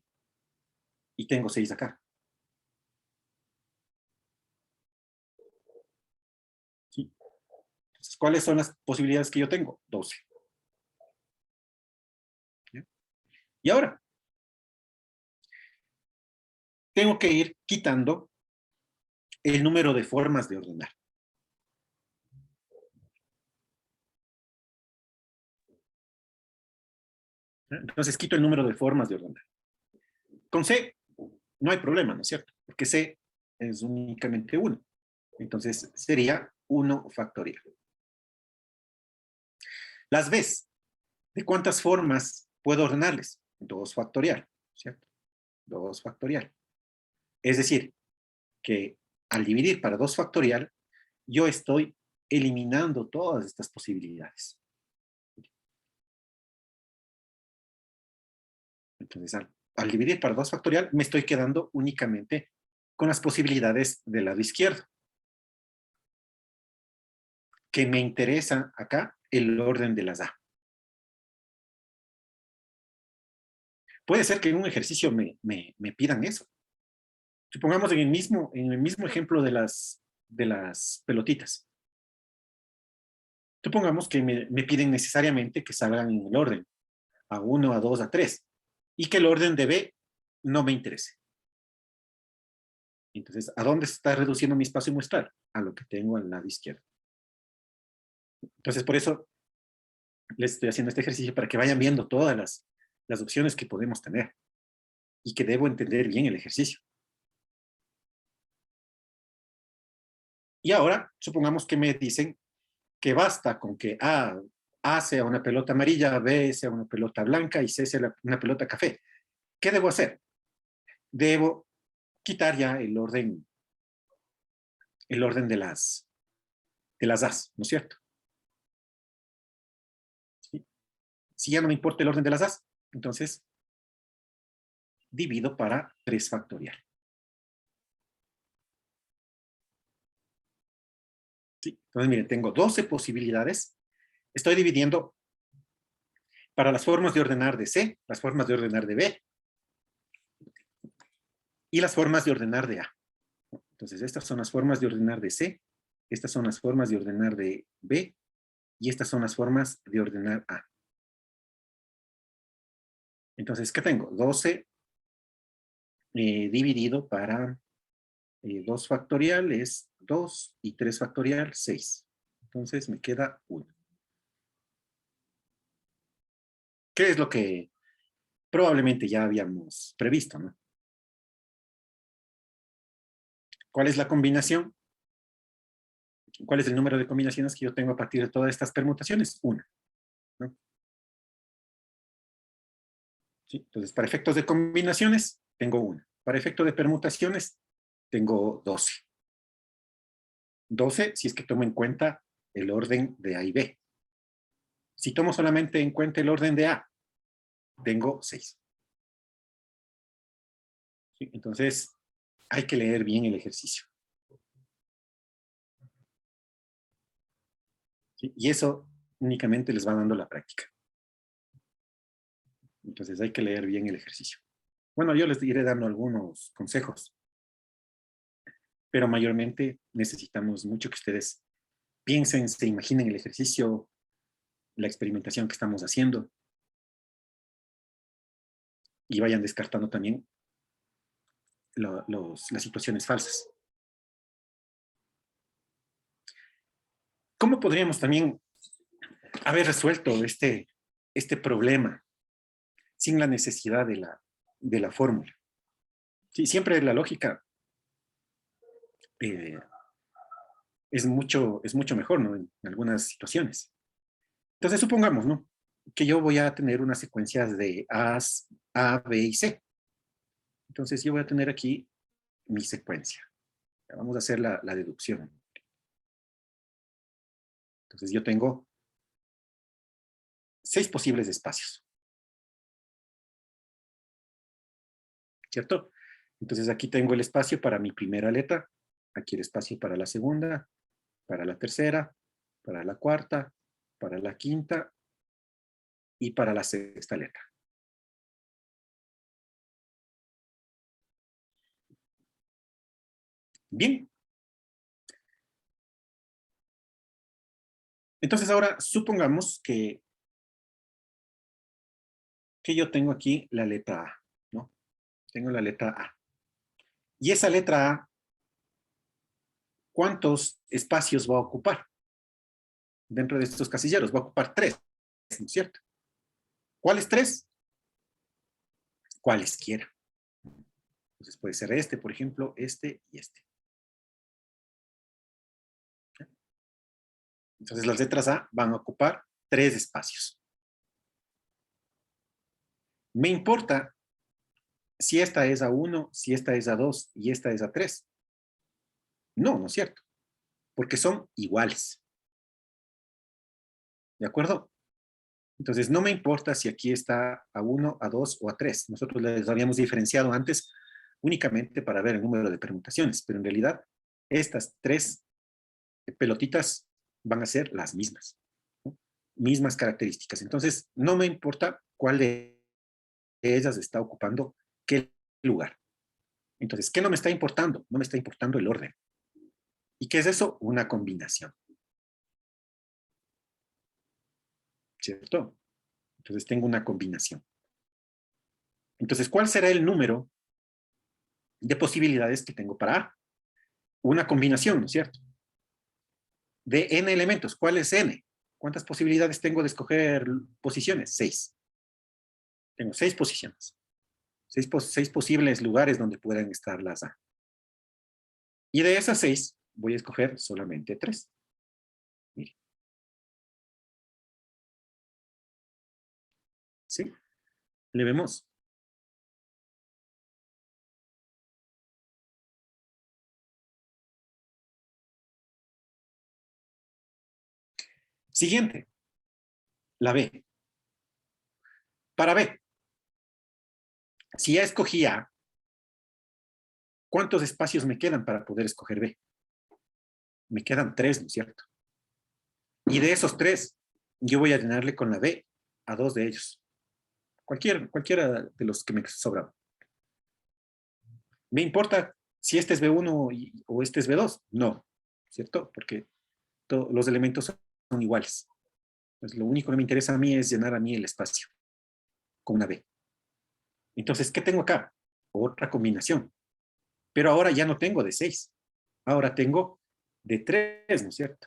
y tengo 6 acá. ¿Sí? Entonces, ¿cuáles son las posibilidades que yo tengo? 12. ¿Ya? Y ahora, tengo que ir quitando el número de formas de ordenar. Entonces quito el número de formas de ordenar. Con C no hay problema, ¿no es cierto? Porque C es únicamente 1. Entonces sería 1 factorial. Las Bs, ¿de cuántas formas puedo ordenarles? 2 factorial, ¿cierto? 2 factorial. Es decir, que al dividir para 2 factorial, yo estoy eliminando todas estas posibilidades. Entonces, al dividir para 2 factorial, me estoy quedando únicamente con las posibilidades del lado izquierdo. Que me interesa acá el orden de las A. Puede ser que en un ejercicio me pidan eso. Supongamos en el mismo ejemplo de las pelotitas. Supongamos que me piden necesariamente que salgan en el orden, A1, A2, A3, y que el orden de B no me interese. Entonces, ¿a dónde se está reduciendo mi espacio muestral? A lo que tengo al lado izquierdo. Entonces, por eso les estoy haciendo este ejercicio para que vayan viendo todas las opciones que podemos tener y que debo entender bien el ejercicio. Y ahora, supongamos que me dicen que basta con que A sea una pelota amarilla, B sea una pelota blanca y C sea una pelota café. ¿Qué debo hacer? Debo quitar ya el orden de las A's, ¿no es cierto? ¿Sí? Si ya no me importa el orden de las A's, entonces divido para 3 factorial. ¿Sí? Entonces, miren, tengo 12 posibilidades. Estoy dividiendo para las formas de ordenar de C, las formas de ordenar de B y las formas de ordenar de A. Entonces, estas son las formas de ordenar de C, estas son las formas de ordenar de B y estas son las formas de ordenar A. Entonces, ¿qué tengo? 12 dividido para 2 factorial es 2 y 3 factorial 6. Entonces me queda 1. ¿Qué es lo que probablemente ya habíamos previsto, ¿no? ¿Cuál es la combinación? ¿Cuál es el número de combinaciones que yo tengo a partir de todas estas permutaciones? Una, ¿no? ¿Sí? Entonces, para efectos de combinaciones, tengo una. Para efectos de permutaciones, tengo 12. 12 si es que tomo en cuenta el orden de A y B. Si tomo solamente en cuenta el orden de A, tengo 6. ¿Sí? Entonces, hay que leer bien el ejercicio. ¿Sí? Y eso únicamente les va dando la práctica. Entonces, hay que leer bien el ejercicio. Bueno, yo les iré dando algunos consejos, pero mayormente necesitamos mucho que ustedes piensen, se imaginen el ejercicio, la experimentación que estamos haciendo y vayan descartando también las situaciones falsas. ¿Cómo podríamos también haber resuelto este problema sin la necesidad de la fórmula? Sí, siempre la lógica eh, es mucho mejor, ¿no? En algunas situaciones. Entonces, supongamos, ¿no? Que yo voy a tener unas secuencias de A, B y C. Entonces, yo voy a tener aquí mi secuencia. Vamos a hacer la deducción. Entonces, yo tengo 6 posibles espacios. ¿Cierto? Entonces, aquí tengo el espacio para mi primera letra, aquí el espacio para la segunda, para la tercera, para la cuarta, para la quinta y para la sexta letra. Bien. Entonces, ahora supongamos que yo tengo aquí la letra A, ¿no? Tengo la letra A. Y esa letra A, ¿cuántos espacios va a ocupar? Dentro de estos casilleros va a ocupar 3, ¿no es cierto? ¿Cuáles 3? Cualesquiera. Entonces puede ser este, por ejemplo, este y este. Entonces las letras A van a ocupar 3 espacios. Me importa si esta es A1, si esta es A2 y esta es A3. No, no es cierto. Porque son iguales. ¿De acuerdo? Entonces no me importa si aquí está A1, A2 o A3. Nosotros les habíamos diferenciado antes únicamente para ver el número de permutaciones, pero en realidad estas 3 pelotitas van a ser las mismas, ¿no? Mismas características. Entonces no me importa cuál de ellas está ocupando qué lugar. Entonces, ¿qué no me está importando? No me está importando el orden. ¿Y qué es eso? Una combinación. ¿Cierto? Entonces tengo una combinación. Entonces, ¿cuál será el número de posibilidades que tengo para A? Una combinación, ¿no es cierto? De n elementos. ¿Cuál es n? ¿Cuántas posibilidades tengo de escoger posiciones? 6. Tengo 6 posiciones. 6 posibles lugares donde puedan estar las A. Y de esas 6 voy a escoger solamente 3. Mire. ¿Sí? Le vemos. Siguiente. La B. Para B, si ya escogí A, ¿cuántos espacios me quedan para poder escoger B? Me quedan 3, ¿no es cierto? Y de esos 3, yo voy a llenarle con la B a 2 de ellos. Cualquiera de los que me sobran. ¿Me importa si este es B1 o este es B2? No, ¿cierto? Porque los elementos son iguales. Entonces, lo único que me interesa a mí es llenar a mí el espacio con una B. Entonces, ¿qué tengo acá? Otra combinación. Pero ahora ya no tengo de 6. Ahora tengo de 3, ¿no es cierto?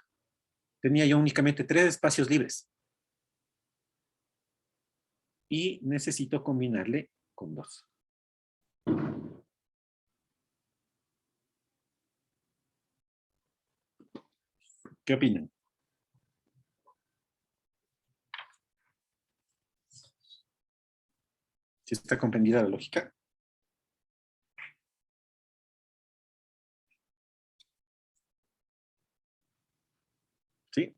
Tenía yo únicamente 3 espacios libres. y necesito combinarle con 2. ¿Qué opinan? ¿Sí está comprendida la lógica? ¿Sí?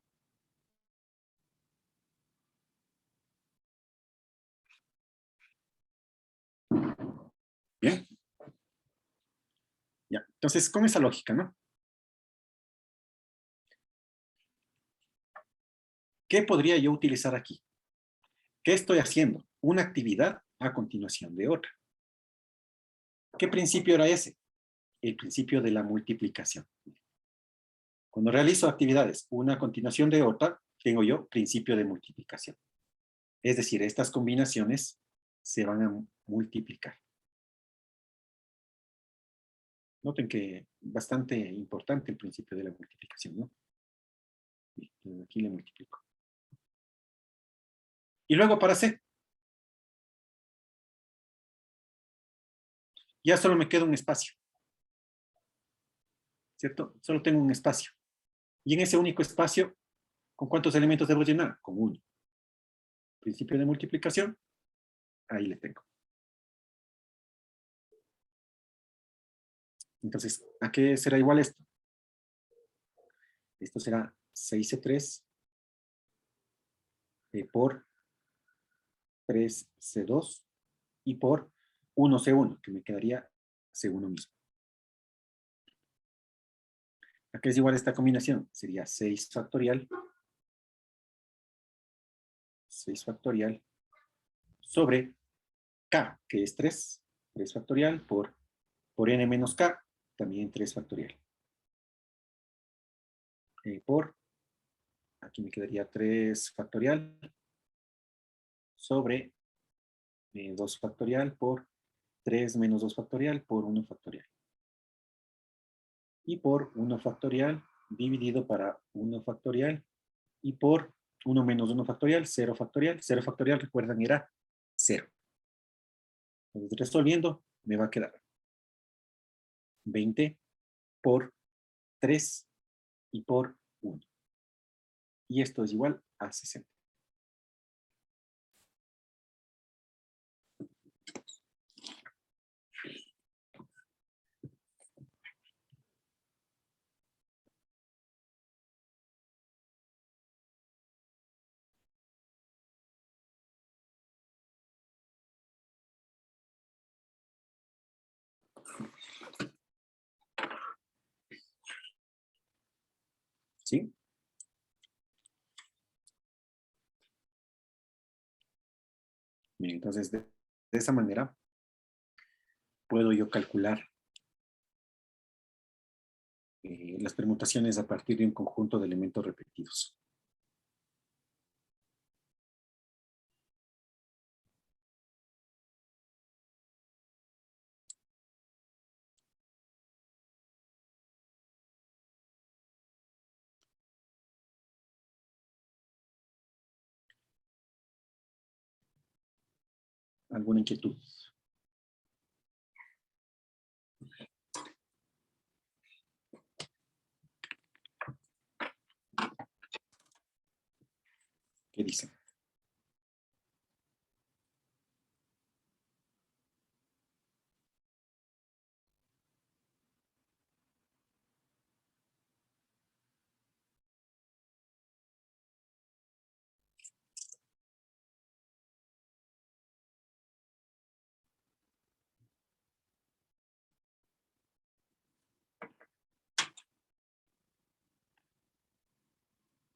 Bien. Ya. Entonces, con esa lógica, ¿no? ¿Qué podría yo utilizar aquí? ¿Qué estoy haciendo? Una actividad a continuación de otra. ¿Qué principio era ese? El principio de la multiplicación. Cuando realizo actividades una a continuación de otra, tengo yo principio de multiplicación. Es decir, estas combinaciones se van a multiplicar. Noten que bastante importante el principio de la multiplicación, ¿no? Aquí le multiplico. Y luego para C. Ya solo me queda un espacio. ¿Cierto? Solo tengo un espacio. Y en ese único espacio, ¿con cuántos elementos debo llenar? Con 1. Principio de multiplicación, ahí le tengo. Entonces, ¿a qué será igual esto? Esto será 6C3 por 3C2 y por 1C1, que me quedaría C1 mismo. ¿A qué es igual esta combinación? Sería 6 factorial sobre K, que es 3 factorial por N menos K, también 3 factorial. Por, aquí me quedaría 3 factorial sobre 2 factorial por 3 menos 2 factorial por 1 factorial. Y por 1 factorial dividido para 1 factorial y por 1 menos 1 factorial, 0 factorial. 0 factorial, recuerdan, era 0. Entonces, resolviendo, me va a quedar 20 por 3 y por 1. Y esto es igual a 60. ¿Sí? Bien, entonces, de esa manera, puedo yo calcular las permutaciones a partir de un conjunto de elementos repetidos. ¿Alguna inquietud? ¿Qué dicen?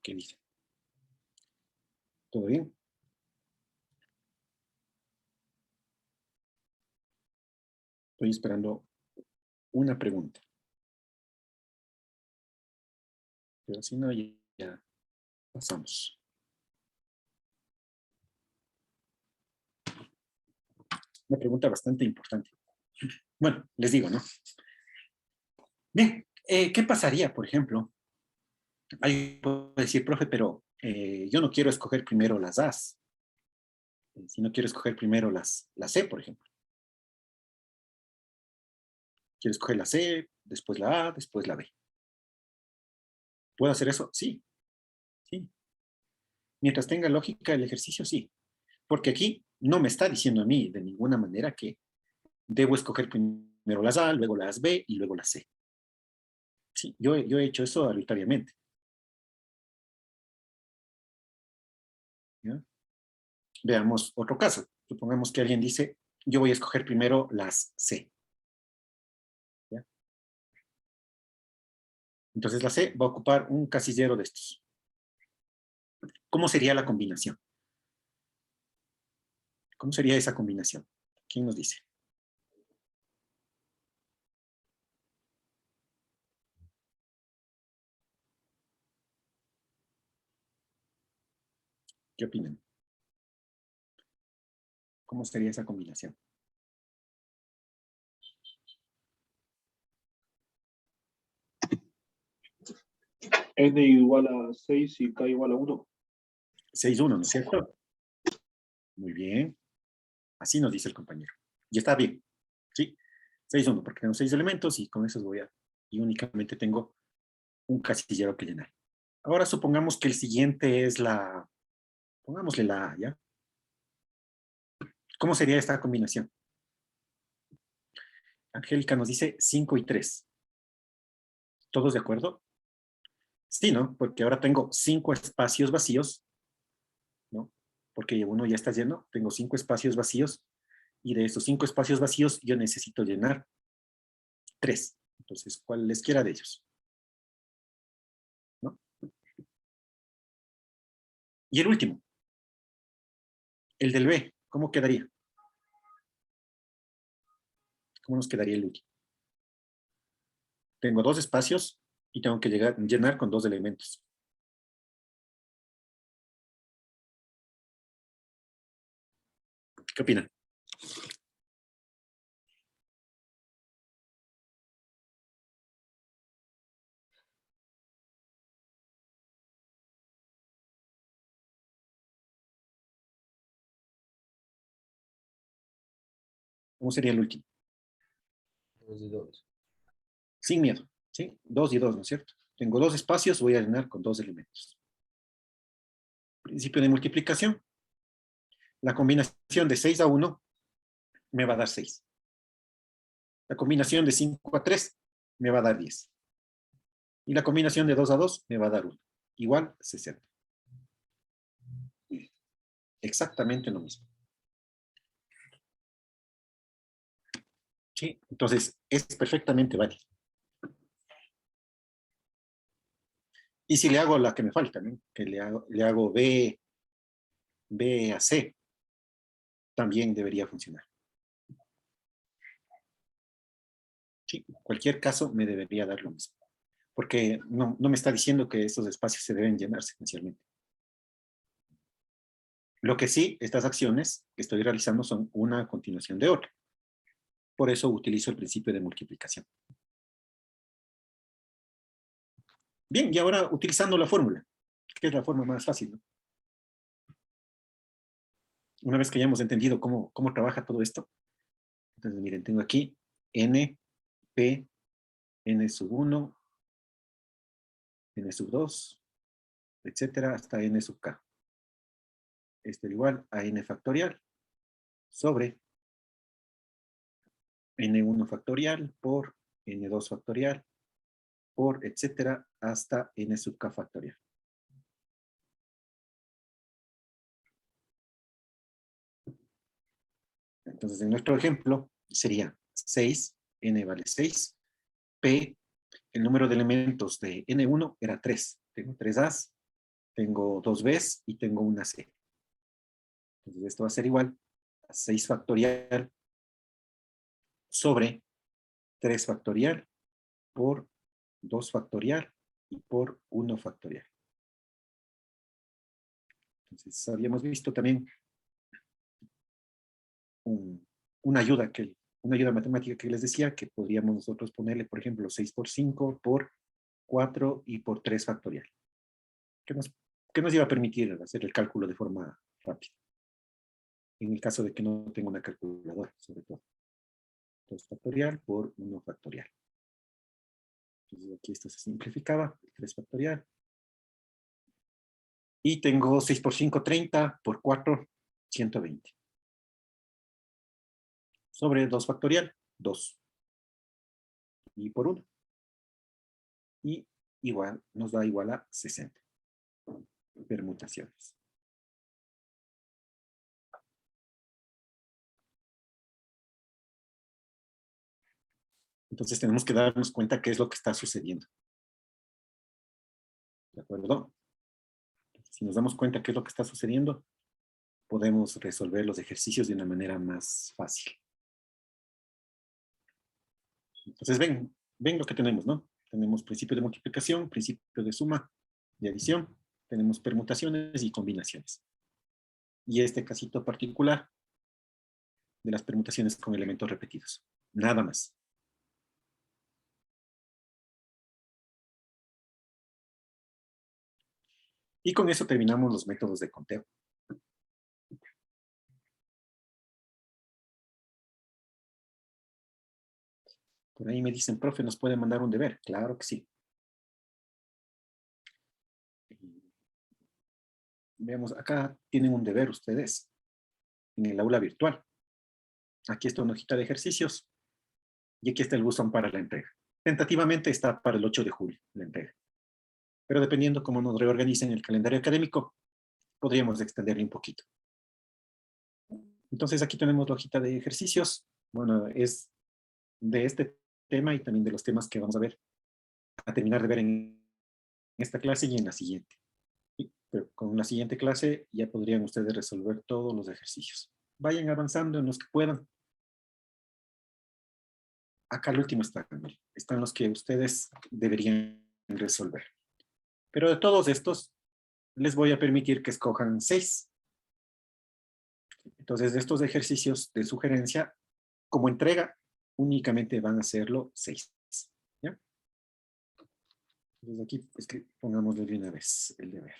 ¿Qué dicen? ¿Todo bien? Estoy esperando una pregunta. Pero si no, ya pasamos. Una pregunta bastante importante. Bueno, les digo, ¿no? Bien, ¿qué pasaría, por ejemplo? Alguien puede decir, profe, pero yo no quiero escoger primero las A's. Si no quiero escoger primero la C, por ejemplo. Quiero escoger la C, después la A, después la B. ¿Puedo hacer eso? Sí. Sí. Mientras tenga lógica el ejercicio, sí. Porque aquí no me está diciendo a mí de ninguna manera que debo escoger primero las A, luego las B y luego la C. Sí, yo he hecho eso arbitrariamente. ¿Ya? Veamos otro caso. Supongamos que alguien dice, yo voy a escoger primero las C. ¿Ya? Entonces la C va a ocupar un casillero de estos. ¿Cómo sería la combinación? ¿Cómo sería esa combinación? ¿Quién nos dice? ¿Qué opinan? ¿Cómo sería esa combinación? N igual a 6 y K igual a 1. 6-1, ¿no es cierto? Muy bien. Así nos dice el compañero. Y está bien. ¿Sí? 6-1, porque tengo 6 elementos y con esos voy a... Y únicamente tengo un casillero que llenar. Ahora supongamos que el siguiente es la... Pongámosle la A, ¿ya? ¿Cómo sería esta combinación? Angélica nos dice 5 y 3. ¿Todos de acuerdo? Sí, ¿no? Porque ahora tengo 5 espacios vacíos, ¿no? Porque uno ya está lleno, tengo 5 espacios vacíos y de esos 5 espacios vacíos yo necesito llenar 3. Entonces, cualesquiera de ellos, ¿no? Y el último, el del B, ¿cómo quedaría? ¿Cómo nos quedaría el último? Tengo 2 espacios y tengo que llenar con 2 elementos. ¿Qué opinan? ¿Cómo sería el último? 2 y 2. Sin miedo, ¿sí? 2 y 2, ¿no es cierto? Tengo 2 espacios, voy a llenar con 2 elementos. Principio de multiplicación. La combinación de 6 a 1 me va a dar 6. La combinación de 5 a 3 me va a dar 10. Y la combinación de 2 a 2 me va a dar 1. Igual 60. Exactamente lo mismo. ¿Sí? Entonces, es perfectamente válido. Y si le hago la que me falta, ¿no? Que le hago B a C, también debería funcionar. Sí, en cualquier caso me debería dar lo mismo. Porque no me está diciendo que estos espacios se deben llenar secuencialmente. Lo que sí, estas acciones que estoy realizando son una a continuación de otra. Por eso utilizo el principio de multiplicación. Bien, y ahora utilizando la fórmula, que es la forma más fácil, ¿no? Una vez que ya hemos entendido cómo trabaja todo esto, entonces miren, tengo aquí n, p, n sub 1, n sub 2, etcétera, hasta n sub k. Esto es igual a n factorial sobre n1 factorial por n2 factorial por etcétera hasta n sub k factorial. Entonces, en nuestro ejemplo sería 6, n vale 6, p, el número de elementos de n1 era 3. Tengo 3 A's, tengo 2 B's y tengo una C. Entonces, esto va a ser igual a 6 factorial sobre 3 factorial por 2 factorial y por 1 factorial. Entonces, habíamos visto también una ayuda matemática que les decía que podríamos nosotros ponerle, por ejemplo, 6 por 5 por 4 y por 3 factorial. Que nos iba a permitir hacer el cálculo de forma rápida. en el caso de que no tenga una calculadora, sobre todo. 2 factorial por 1 factorial. Entonces aquí esto se simplificaba, 3 factorial. Y tengo 6 por 5, 30, por 4, 120. Sobre 2 factorial, 2. Y por 1. Y igual, nos da igual a 60. Permutaciones. Entonces tenemos que darnos cuenta qué es lo que está sucediendo. ¿De acuerdo? Si nos damos cuenta qué es lo que está sucediendo, podemos resolver los ejercicios de una manera más fácil. Entonces ven lo que tenemos, ¿no? Tenemos principio de multiplicación, principio de suma, de adición, tenemos permutaciones y combinaciones. Y este casito particular de las permutaciones con elementos repetidos. Nada más. Y con eso terminamos los métodos de conteo. Por ahí me dicen, profe, ¿nos puede mandar un deber? Claro que sí. Veamos, acá tienen un deber ustedes en el aula virtual. Aquí está una hojita de ejercicios y aquí está el buzón para la entrega. Tentativamente está para el 8 de julio la entrega. Pero dependiendo cómo nos reorganicen el calendario académico, podríamos extenderle un poquito. Entonces aquí tenemos la hojita de ejercicios. Bueno, es de este tema y también de los temas que vamos a ver, a terminar de ver en esta clase y en la siguiente. Pero con la siguiente clase ya podrían ustedes resolver todos los ejercicios. Vayan avanzando en los que puedan. Acá el último están los que ustedes deberían resolver. Pero de todos estos, les voy a permitir que escojan 6. Entonces, de estos ejercicios de sugerencia, como entrega, únicamente van a hacerlo 6. ¿Ya? Entonces aquí es que pongámosle de una vez el deber.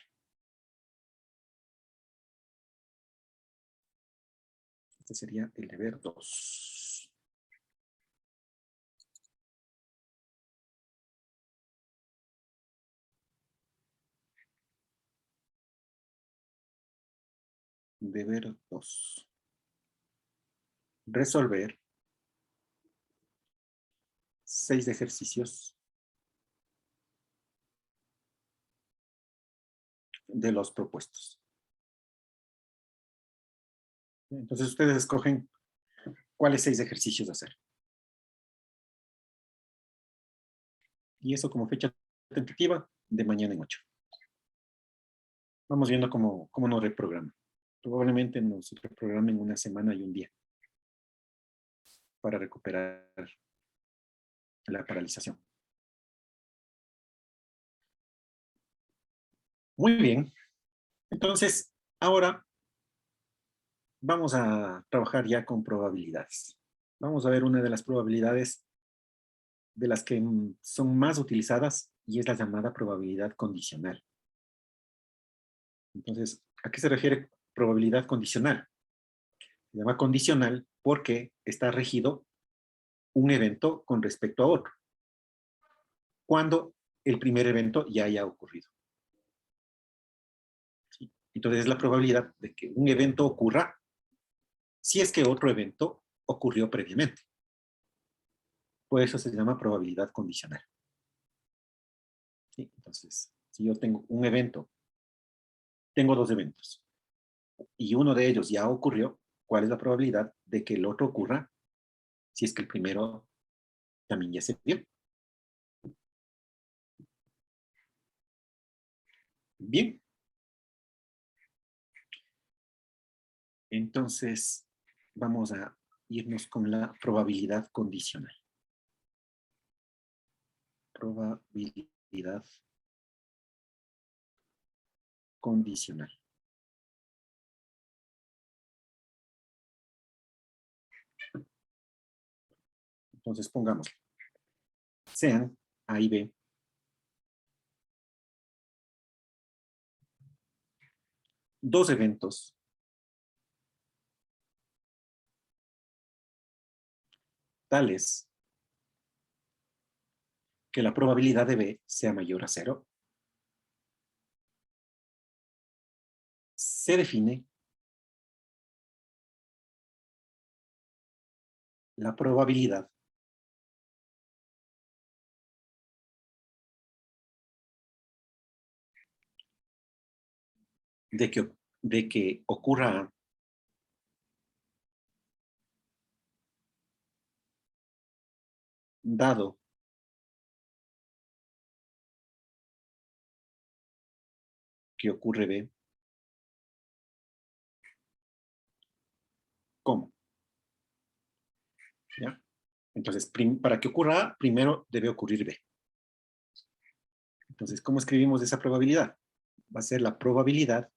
Este sería el deber 2. Deber 2. Resolver 6 ejercicios de los propuestos. Entonces ustedes escogen cuáles 6 ejercicios hacer. Y eso como fecha tentativa de mañana en 8. Vamos viendo cómo nos reprograman. Probablemente nos reprogramen una semana y un día para recuperar la paralización. Muy bien. Entonces, ahora vamos a trabajar ya con probabilidades. Vamos a ver una de las probabilidades de las que son más utilizadas y es la llamada probabilidad condicional. Entonces, ¿a qué se refiere probabilidad condicional? Se llama condicional porque está regido un evento con respecto a otro, cuando el primer evento ya haya ocurrido. ¿Sí? Entonces es la probabilidad de que un evento ocurra si es que otro evento ocurrió previamente. Por eso se llama probabilidad condicional. ¿Sí? Entonces, si yo tengo un evento, tengo 2 eventos, y uno de ellos ya ocurrió, ¿cuál es la probabilidad de que el otro ocurra si es que el primero también ya se dio? Bien. Entonces, vamos a irnos con la probabilidad condicional. Probabilidad condicional. Entonces, pongamos, sean A y B dos eventos tales que la probabilidad de B sea mayor a 0, se define la probabilidad de que ocurra A dado que ocurre B. ¿Cómo? ¿Ya? Entonces, para que ocurra A, primero debe ocurrir B. Entonces, ¿cómo escribimos esa probabilidad? Va a ser la probabilidad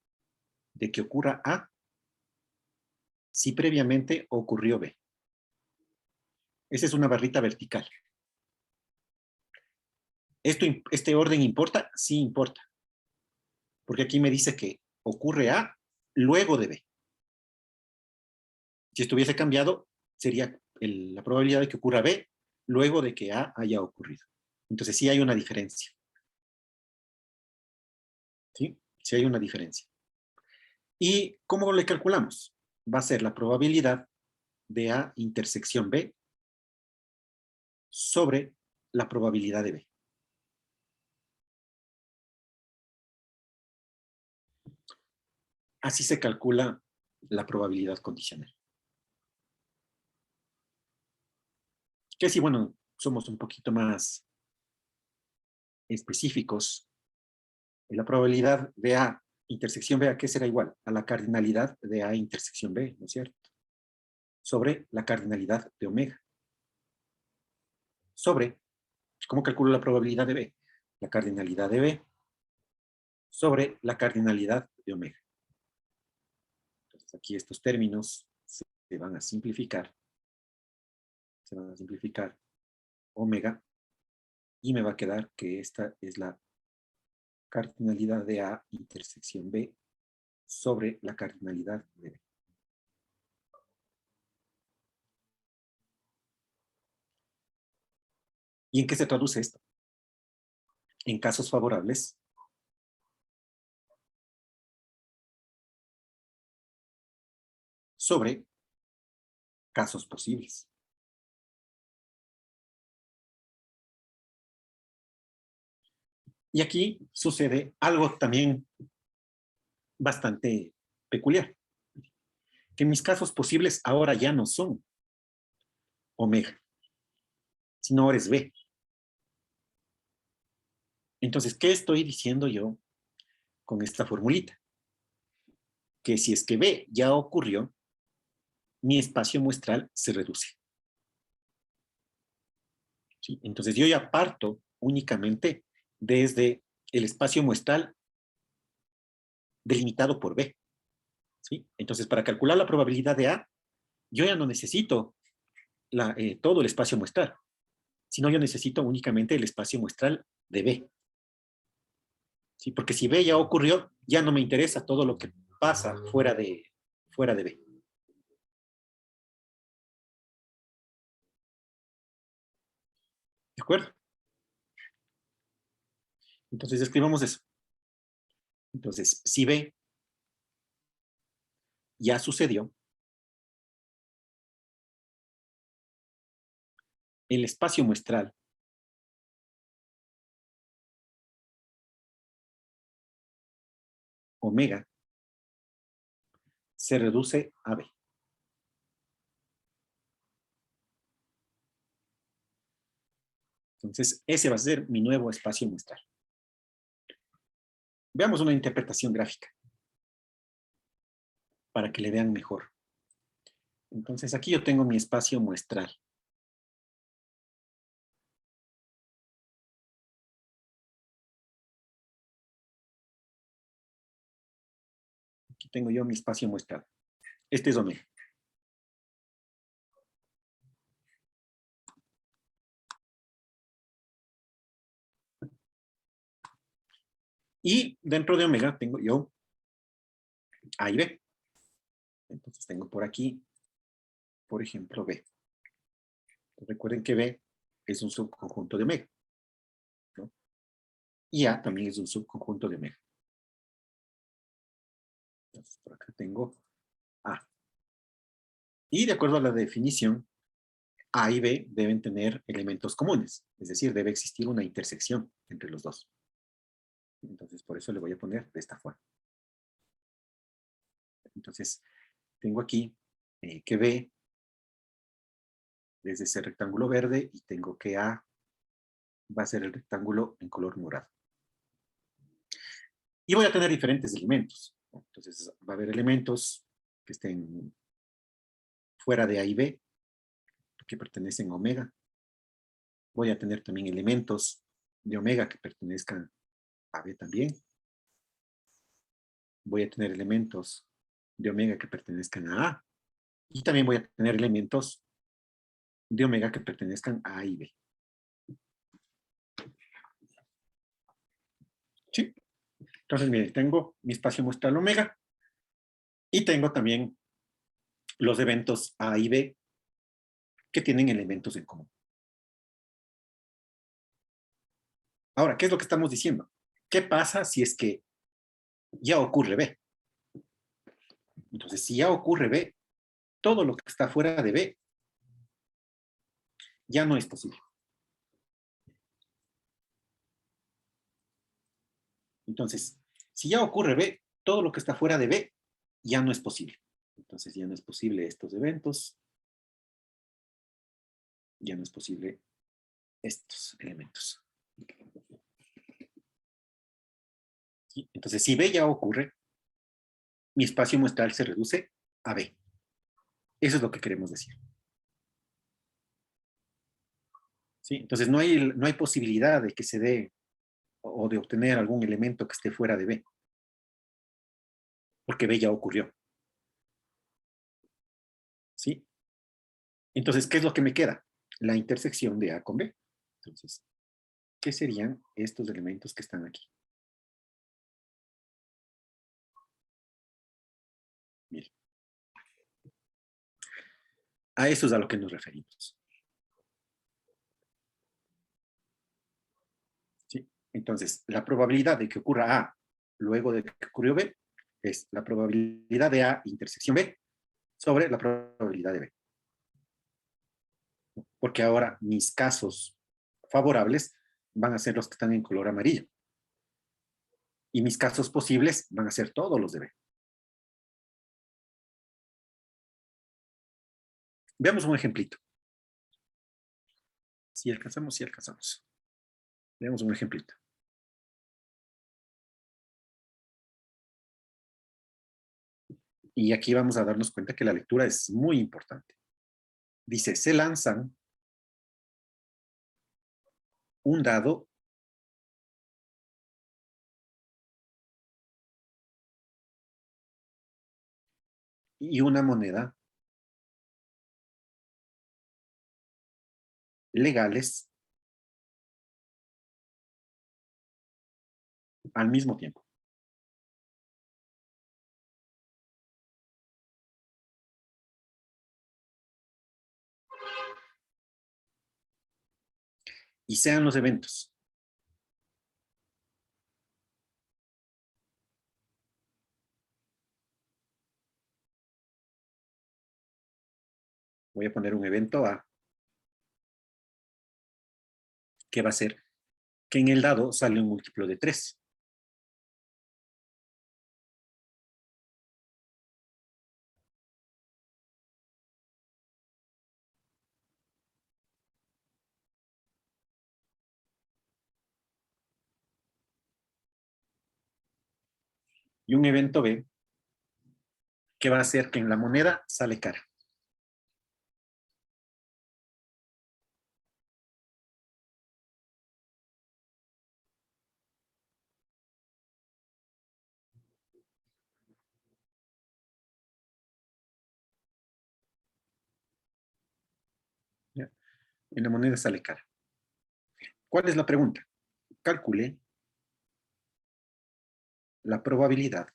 de que ocurra A si previamente ocurrió B. Esa es una barrita vertical. ¿Este orden importa? Sí importa. Porque aquí me dice que ocurre A luego de B. Si estuviese cambiado, sería la probabilidad de que ocurra B luego de que A haya ocurrido. Entonces sí hay una diferencia. ¿Sí? Sí hay una diferencia. ¿Y cómo le calculamos? Va a ser la probabilidad de A intersección B sobre la probabilidad de B. Así se calcula la probabilidad condicional. Que si, bueno, somos un poquito más específicos, la probabilidad de A intersección B, ¿a qué será igual? A la cardinalidad de A intersección B, ¿no es cierto? Sobre la cardinalidad de omega. Sobre, ¿cómo calculo la probabilidad de B? La cardinalidad de B sobre la cardinalidad de omega. Entonces aquí estos términos se van a simplificar. Se van a simplificar omega y me va a quedar que esta es la cardinalidad de A intersección B sobre la cardinalidad de B. ¿Y en qué se traduce esto? En casos favorables, sobre casos posibles. Y aquí sucede algo también bastante peculiar. Que mis casos posibles ahora ya no son omega, sino ahora es B. Entonces, ¿qué estoy diciendo yo con esta formulita? Que si es que B ya ocurrió, mi espacio muestral se reduce. ¿Sí? Entonces, yo ya parto únicamente desde el espacio muestral delimitado por B. ¿Sí? Entonces, para calcular la probabilidad de A, yo ya no necesito todo el espacio muestral, sino yo necesito únicamente el espacio muestral de B. ¿Sí? Porque si B ya ocurrió, ya no me interesa todo lo que pasa fuera de B. ¿De acuerdo? Entonces escribamos eso. Entonces, si B ya sucedió, el espacio muestral omega se reduce a B. Entonces, ese va a ser mi nuevo espacio muestral. Veamos una interpretación gráfica para que le vean mejor. Entonces, aquí yo tengo mi espacio muestral. Aquí tengo yo mi espacio muestral. Este es omega. Y dentro de omega tengo yo A y B. Entonces tengo por aquí, por ejemplo, B. Recuerden que B es un subconjunto de omega, ¿no? Y A también es un subconjunto de omega. Entonces, por acá tengo A. Y de acuerdo a la definición, A y B deben tener elementos comunes, es decir, debe existir una intersección entre los dos. Entonces, por eso le voy a poner de esta forma. Entonces, tengo aquí que B es ese rectángulo verde y tengo que A va a ser el rectángulo en color morado. Y voy a tener diferentes elementos. Entonces, va a haber elementos que estén fuera de A y B, que pertenecen a omega. Voy a tener también elementos de omega que pertenezcan a B también. Voy a tener elementos de omega que pertenezcan a A. Y también voy a tener elementos de omega que pertenezcan a A y B. ¿Sí? Entonces, miren, tengo mi espacio muestral omega y tengo también los eventos A y B que tienen elementos en común. Ahora, ¿qué es lo que estamos diciendo? ¿Qué pasa si es que ya ocurre B? Entonces, si ya ocurre B, todo lo que está fuera de B ya no es posible. Entonces, si ya ocurre B, todo lo que está fuera de B ya no es posible. Entonces, ya no es posible estos eventos, ya no es posible estos elementos. ¿Sí? Entonces, si B ya ocurre, mi espacio muestral se reduce a B. Eso es lo que queremos decir. ¿Sí? Entonces, no hay posibilidad de que se dé o de obtener algún elemento que esté fuera de B, porque B ya ocurrió. ¿Sí? Entonces, ¿qué es lo que me queda? La intersección de A con B. Entonces, ¿qué serían estos elementos que están aquí? Miren. A eso es a lo que nos referimos. ¿Sí? Entonces, la probabilidad de que ocurra A luego de que ocurrió B es la probabilidad de A intersección B sobre la probabilidad de B. Porque ahora mis casos favorables van a ser los que están en color amarillo. Y mis casos posibles van a ser todos los de B. Veamos un ejemplito. Si alcanzamos, si alcanzamos. Veamos un ejemplito. Y aquí vamos a darnos cuenta que la lectura es muy importante. Dice, se lanzan un dado y una moneda legales al mismo tiempo. Y sean los eventos. Voy a poner un evento A, que va a ser que en el dado sale un múltiplo de 3. Y un evento B, que va a ser que en la moneda sale cara. ¿Ya? En la moneda sale cara. ¿Cuál es la pregunta? Calcule la probabilidad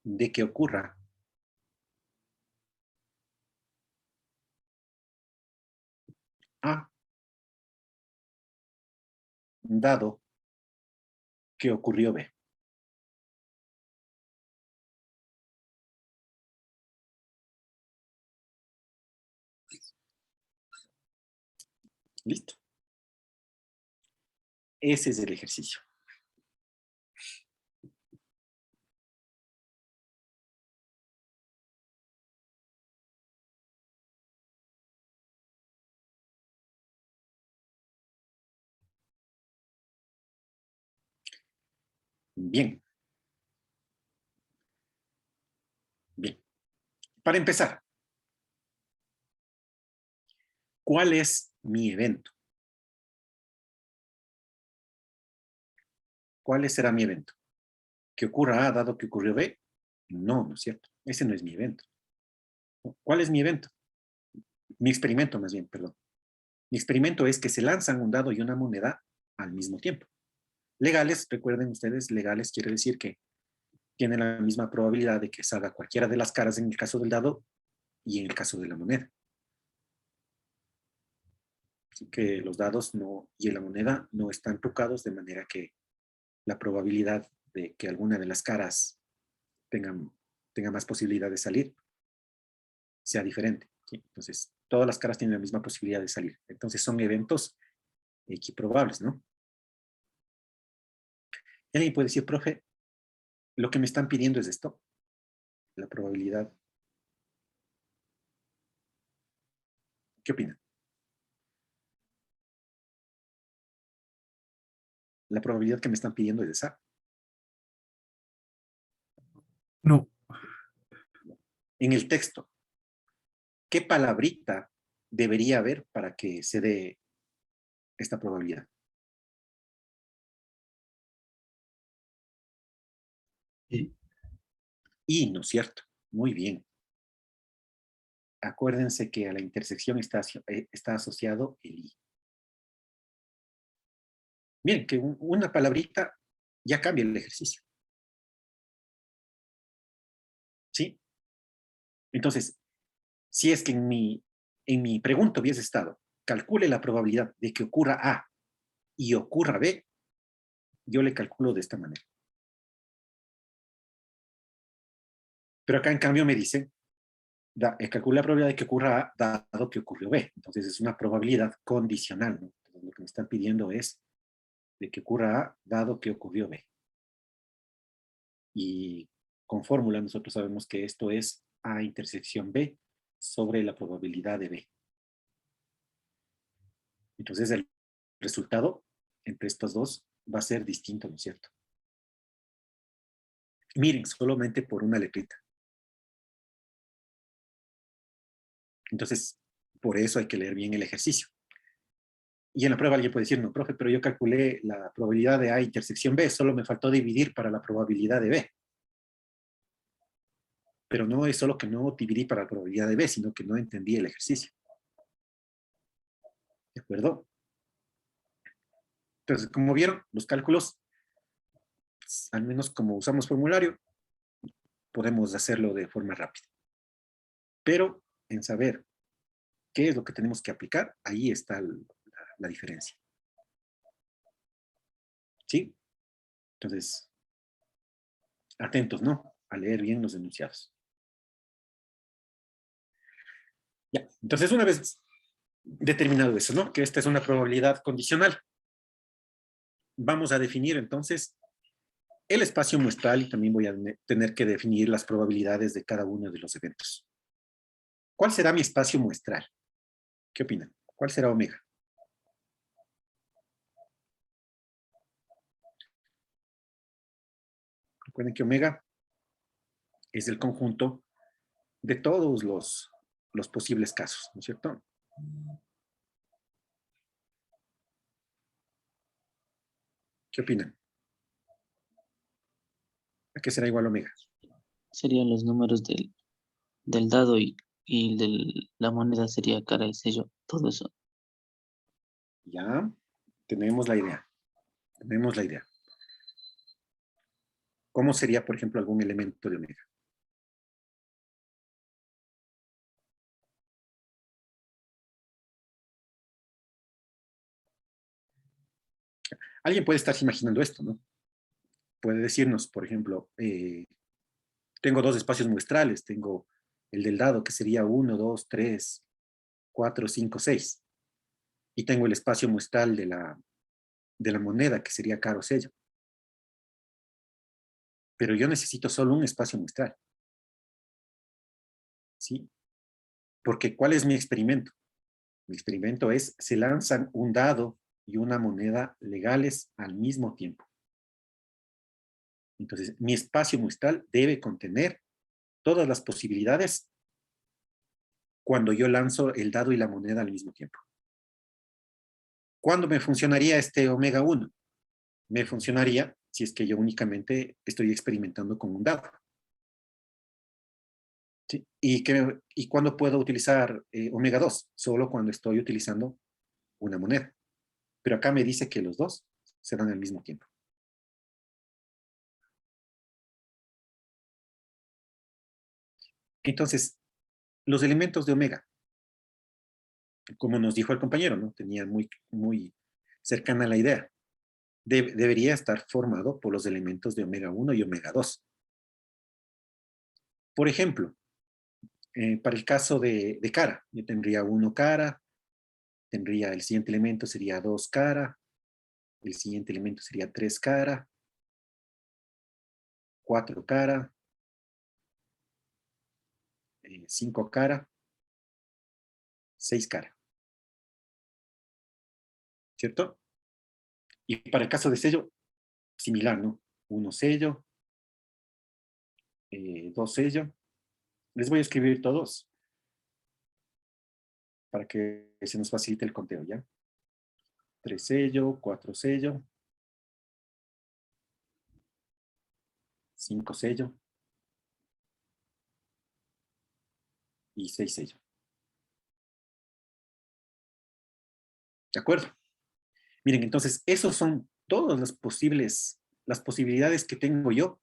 de que ocurra A, dado que ocurrió B. ¿Listo? Ese es el ejercicio. Bien. Bien. Para empezar, ¿cuál es mi evento? ¿Cuál será mi evento? ¿Que ocurra A dado que ocurrió B? No, no es cierto. Ese no es mi evento. ¿Cuál es mi evento? Mi experimento, más bien, perdón. Mi experimento es que se lanzan un dado y una moneda al mismo tiempo. Legales, recuerden ustedes, legales quiere decir que tienen la misma probabilidad de que salga cualquiera de las caras en el caso del dado y en el caso de la moneda. Así que los dados y la moneda no están trucados de manera que la probabilidad de que alguna de las caras tenga más posibilidad de salir sea diferente. ¿Sí? Entonces, todas las caras tienen la misma posibilidad de salir. Entonces, son eventos equiprobables, ¿no? Y alguien puede decir, profe, lo que me están pidiendo es esto, la probabilidad. ¿Qué opinan? La probabilidad que me están pidiendo es esa. No. En el texto, ¿qué palabrita debería haber para que se dé esta probabilidad? Y, ¿no es cierto? Muy bien. Acuérdense que a la intersección está asociado el i. Miren, que una palabrita ya cambia el ejercicio. ¿Sí? Entonces, si es que en mi pregunta hubiese estado, calcule la probabilidad de que ocurra A y ocurra B, yo le calculo de esta manera. Pero acá en cambio me dice, calcula la probabilidad de que ocurra A dado que ocurrió B. Entonces es una probabilidad condicional, ¿no? Entonces, lo que me están pidiendo es de que ocurra A dado que ocurrió B. Y con fórmula nosotros sabemos que esto es A intersección B sobre la probabilidad de B. Entonces el resultado entre estos dos va a ser distinto, ¿no es cierto? Miren, solamente por una letrita. Entonces, por eso hay que leer bien el ejercicio. Y en la prueba alguien puede decir, no, profe, pero yo calculé la probabilidad de A intersección B, solo me faltó dividir para la probabilidad de B. Pero no es solo que no dividí para la probabilidad de B, sino que no entendí el ejercicio. ¿De acuerdo? Entonces, como vieron, los cálculos, al menos como usamos formulario, podemos hacerlo de forma rápida. Pero en saber qué es lo que tenemos que aplicar, ahí está la diferencia. ¿Sí? Entonces, atentos, ¿no? A leer bien los enunciados. Ya, entonces una vez determinado eso, ¿no? Que esta es una probabilidad condicional. Vamos a definir entonces el espacio muestral y también voy a tener que definir las probabilidades de cada uno de los eventos. ¿Cuál será mi espacio muestral? ¿Qué opinan? ¿Cuál será omega? Recuerden que omega es el conjunto de todos los posibles casos, ¿no es cierto? ¿Qué opinan? ¿A qué será igual omega? Serían los números del dado y la moneda sería cara y sello, todo eso. Ya, tenemos la idea. Tenemos la idea. ¿Cómo sería, por ejemplo, algún elemento de omega? Alguien puede estarse imaginando esto, ¿no? Puede decirnos, por ejemplo, tengo dos espacios muestrales, tengo el del dado, que sería 1, 2, 3, 4, 5, 6. Y tengo el espacio muestral de la moneda, que sería cara o sello. Pero yo necesito solo un espacio muestral. ¿Sí? Porque ¿cuál es mi experimento? Mi experimento es, se lanzan un dado y una moneda legales al mismo tiempo. Entonces, mi espacio muestral debe contener todas las posibilidades cuando yo lanzo el dado y la moneda al mismo tiempo. ¿Cuándo me funcionaría este omega 1? Me funcionaría si es que yo únicamente estoy experimentando con un dado. ¿Sí? ¿Y cuándo puedo utilizar omega 2? Solo cuando estoy utilizando una moneda. Pero acá me dice que los dos se dan al mismo tiempo. Entonces, los elementos de omega, como nos dijo el compañero, ¿no? Tenía muy cercana la idea. Debería estar formado por los elementos de omega 1 y omega 2. Por ejemplo, para el caso de cara, yo tendría 1 cara, tendría el siguiente elemento sería 2 cara, el siguiente elemento sería 3 cara, 4 cara, 5 cara, 6 cara. ¿Cierto? Y para el caso de sello, similar, ¿no? 1 sello, 2 sello. Les voy a escribir todos para que se nos facilite el conteo, ¿ya? 3 sello, 4 sello, 5 sello y 6 sello. ¿De acuerdo? Miren, entonces, esos son todas las posibilidades que tengo yo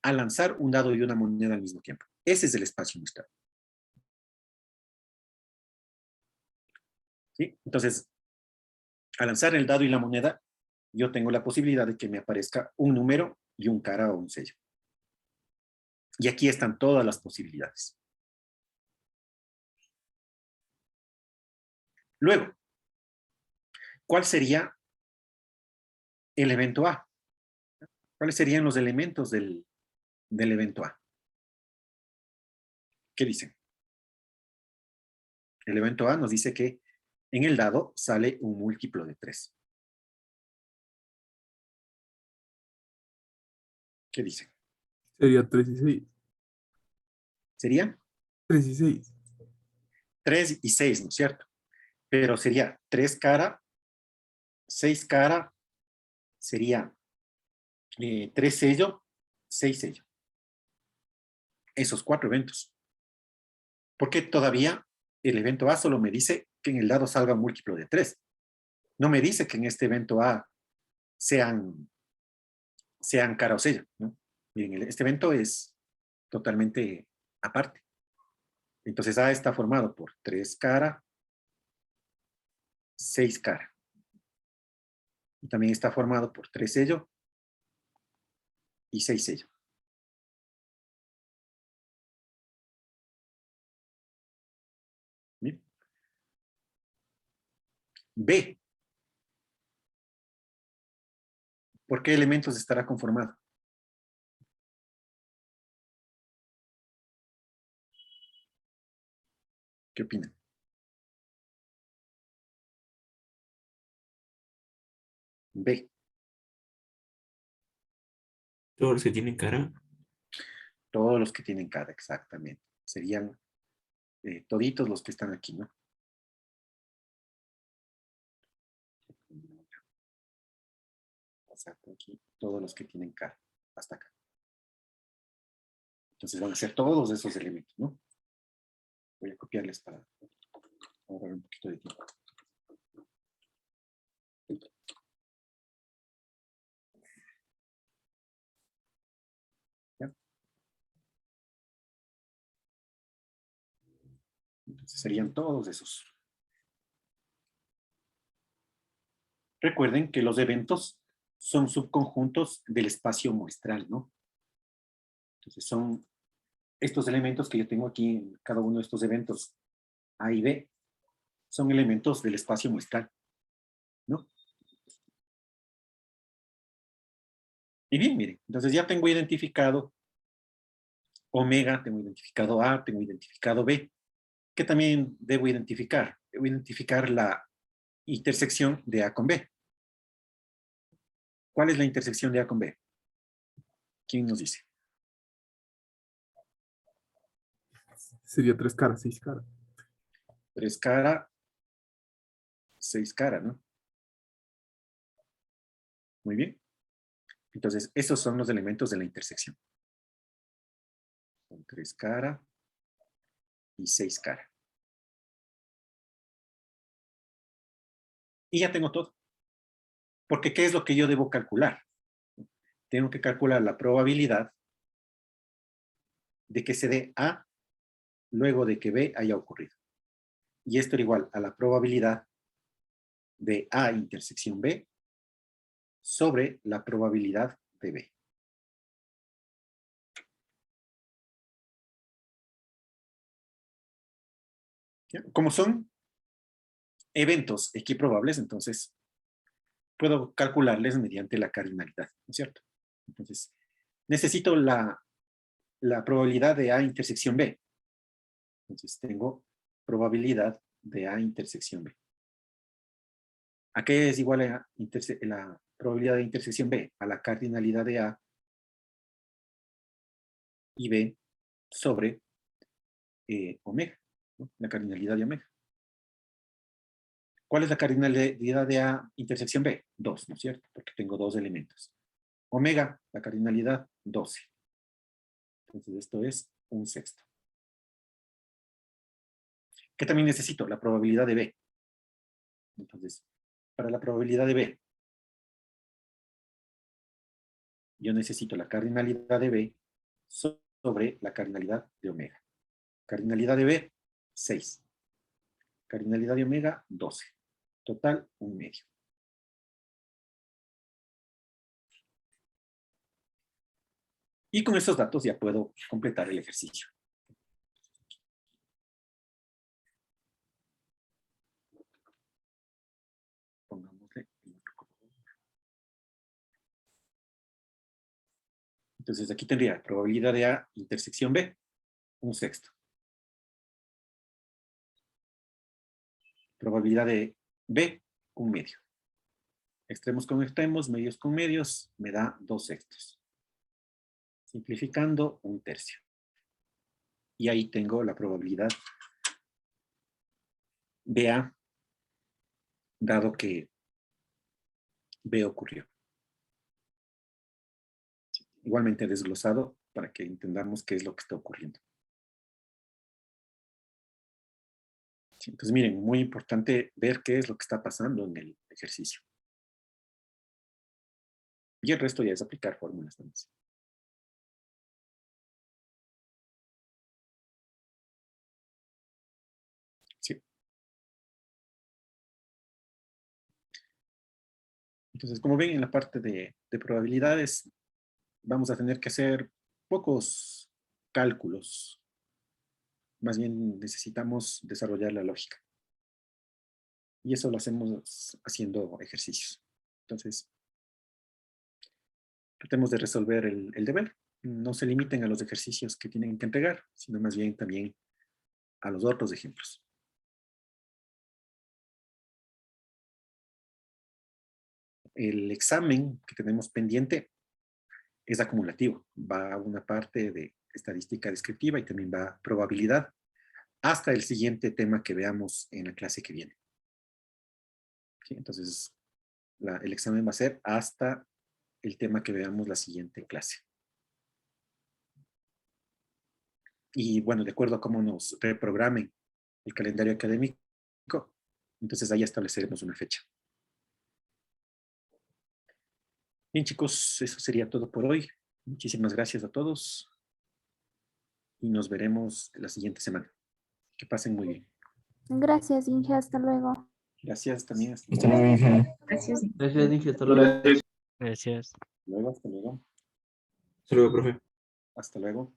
al lanzar un dado y una moneda al mismo tiempo. Ese es el espacio muestral. ¿Sí? Entonces, al lanzar el dado y la moneda, yo tengo la posibilidad de que me aparezca un número y un cara o un sello. Y aquí están todas las posibilidades. Luego, ¿cuál sería el evento A? ¿Cuáles serían los elementos del evento A? ¿Qué dicen? El evento A nos dice que en el dado sale un múltiplo de 3. ¿Qué dicen? Sería 3 y 6. Sería 3 y 6. 3 y 6, ¿no es cierto? Pero sería 3 cara, 6 cara, sería 3 sello, 6 sello. Esos 4 eventos. Porque todavía el evento A solo me dice que en el dado salga un múltiplo de 3. No me dice que en este evento A sean cara o sello, ¿no? Miren, este evento es totalmente aparte. Entonces A está formado por 3 cara, 6 cara. Y también está formado por 3 sello y 6 sello. ¿Bien? B. ¿Por qué elementos estará conformado? ¿Qué opinan? B. Todos los que tienen cara. Todos los que tienen cara, exactamente. Serían toditos los que están aquí, ¿no? Pasar por aquí, todos los que tienen cara, hasta acá. Entonces van a ser todos esos elementos, ¿no? Voy a copiarles para ahorrar un poquito de tiempo. ¿Ya? Entonces serían todos esos. Recuerden que los eventos son subconjuntos del espacio muestral, ¿no? Entonces son estos elementos que yo tengo aquí en cada uno de estos eventos A y B, son elementos del espacio muestral, ¿no? Y bien, miren, entonces ya tengo identificado omega, tengo identificado A, tengo identificado B. ¿Qué también debo identificar? Debo identificar la intersección de A con B. ¿Cuál es la intersección de A con B? ¿Quién nos dice? Sería 3 caras, 6 caras. 3 cara, 6 cara, ¿no? Muy bien. Entonces, esos son los elementos de la intersección. Son 3 cara y 6 cara. Y ya tengo todo. Porque, ¿qué es lo que yo debo calcular? Tengo que calcular la probabilidad de que se dé A luego de que B haya ocurrido. Y esto era igual a la probabilidad de A intersección B sobre la probabilidad de B. ¿Ya? Como son eventos equiprobables, entonces puedo calcularles mediante la cardinalidad, ¿no es cierto? Entonces, necesito la probabilidad de A intersección B. Entonces, tengo probabilidad de A intersección B. ¿A qué es igual a la probabilidad de intersección B? A la cardinalidad de A y B sobre omega, ¿no? La cardinalidad de omega. ¿Cuál es la cardinalidad de A intersección B? 2, ¿no es cierto? Porque tengo 2 elementos. Omega, la cardinalidad, 12. Entonces esto es 1/6. ¿Qué también necesito? La probabilidad de B. Entonces, para la probabilidad de B, yo necesito la cardinalidad de B sobre la cardinalidad de omega. Cardinalidad de B, 6. Cardinalidad de omega, 12. Total, 1/2. Y con estos datos ya puedo completar el ejercicio. Pongámosle el otro color. Entonces aquí tendría probabilidad de A intersección B, 1/6. Probabilidad de B, 1/2. Extremos con extremos, medios con medios, me da 2/6. Simplificando, 1/3. Y ahí tengo la probabilidad de A, dado que B ocurrió. Igualmente desglosado para que entendamos qué es lo que está ocurriendo. Sí, entonces miren, muy importante ver qué es lo que está pasando en el ejercicio. Y el resto ya es aplicar fórmulas también. Sí. Entonces, como ven, en la parte de probabilidades, vamos a tener que hacer pocos cálculos. Más bien necesitamos desarrollar la lógica. Y eso lo hacemos haciendo ejercicios. Entonces, tratemos de resolver el deber. No se limiten a los ejercicios que tienen que entregar, sino más bien también a los otros ejemplos. El examen que tenemos pendiente es acumulativo. Va a una parte de estadística descriptiva y también va a probabilidad hasta el siguiente tema que veamos en la clase que viene. ¿Sí? Entonces, el examen va a ser hasta el tema que veamos la siguiente clase. Y bueno, de acuerdo a cómo nos reprogramen el calendario académico, entonces ahí estableceremos una fecha. Bien, chicos, eso sería todo por hoy. Muchísimas gracias a todos y nos veremos la siguiente semana. Que pasen muy bien. Gracias, Inge. Hasta luego. Gracias también. Hasta luego, Inge. Gracias. Gracias, Inge. Hasta luego. Gracias. Gracias. Luego, hasta luego. Hasta luego, profe. Hasta luego.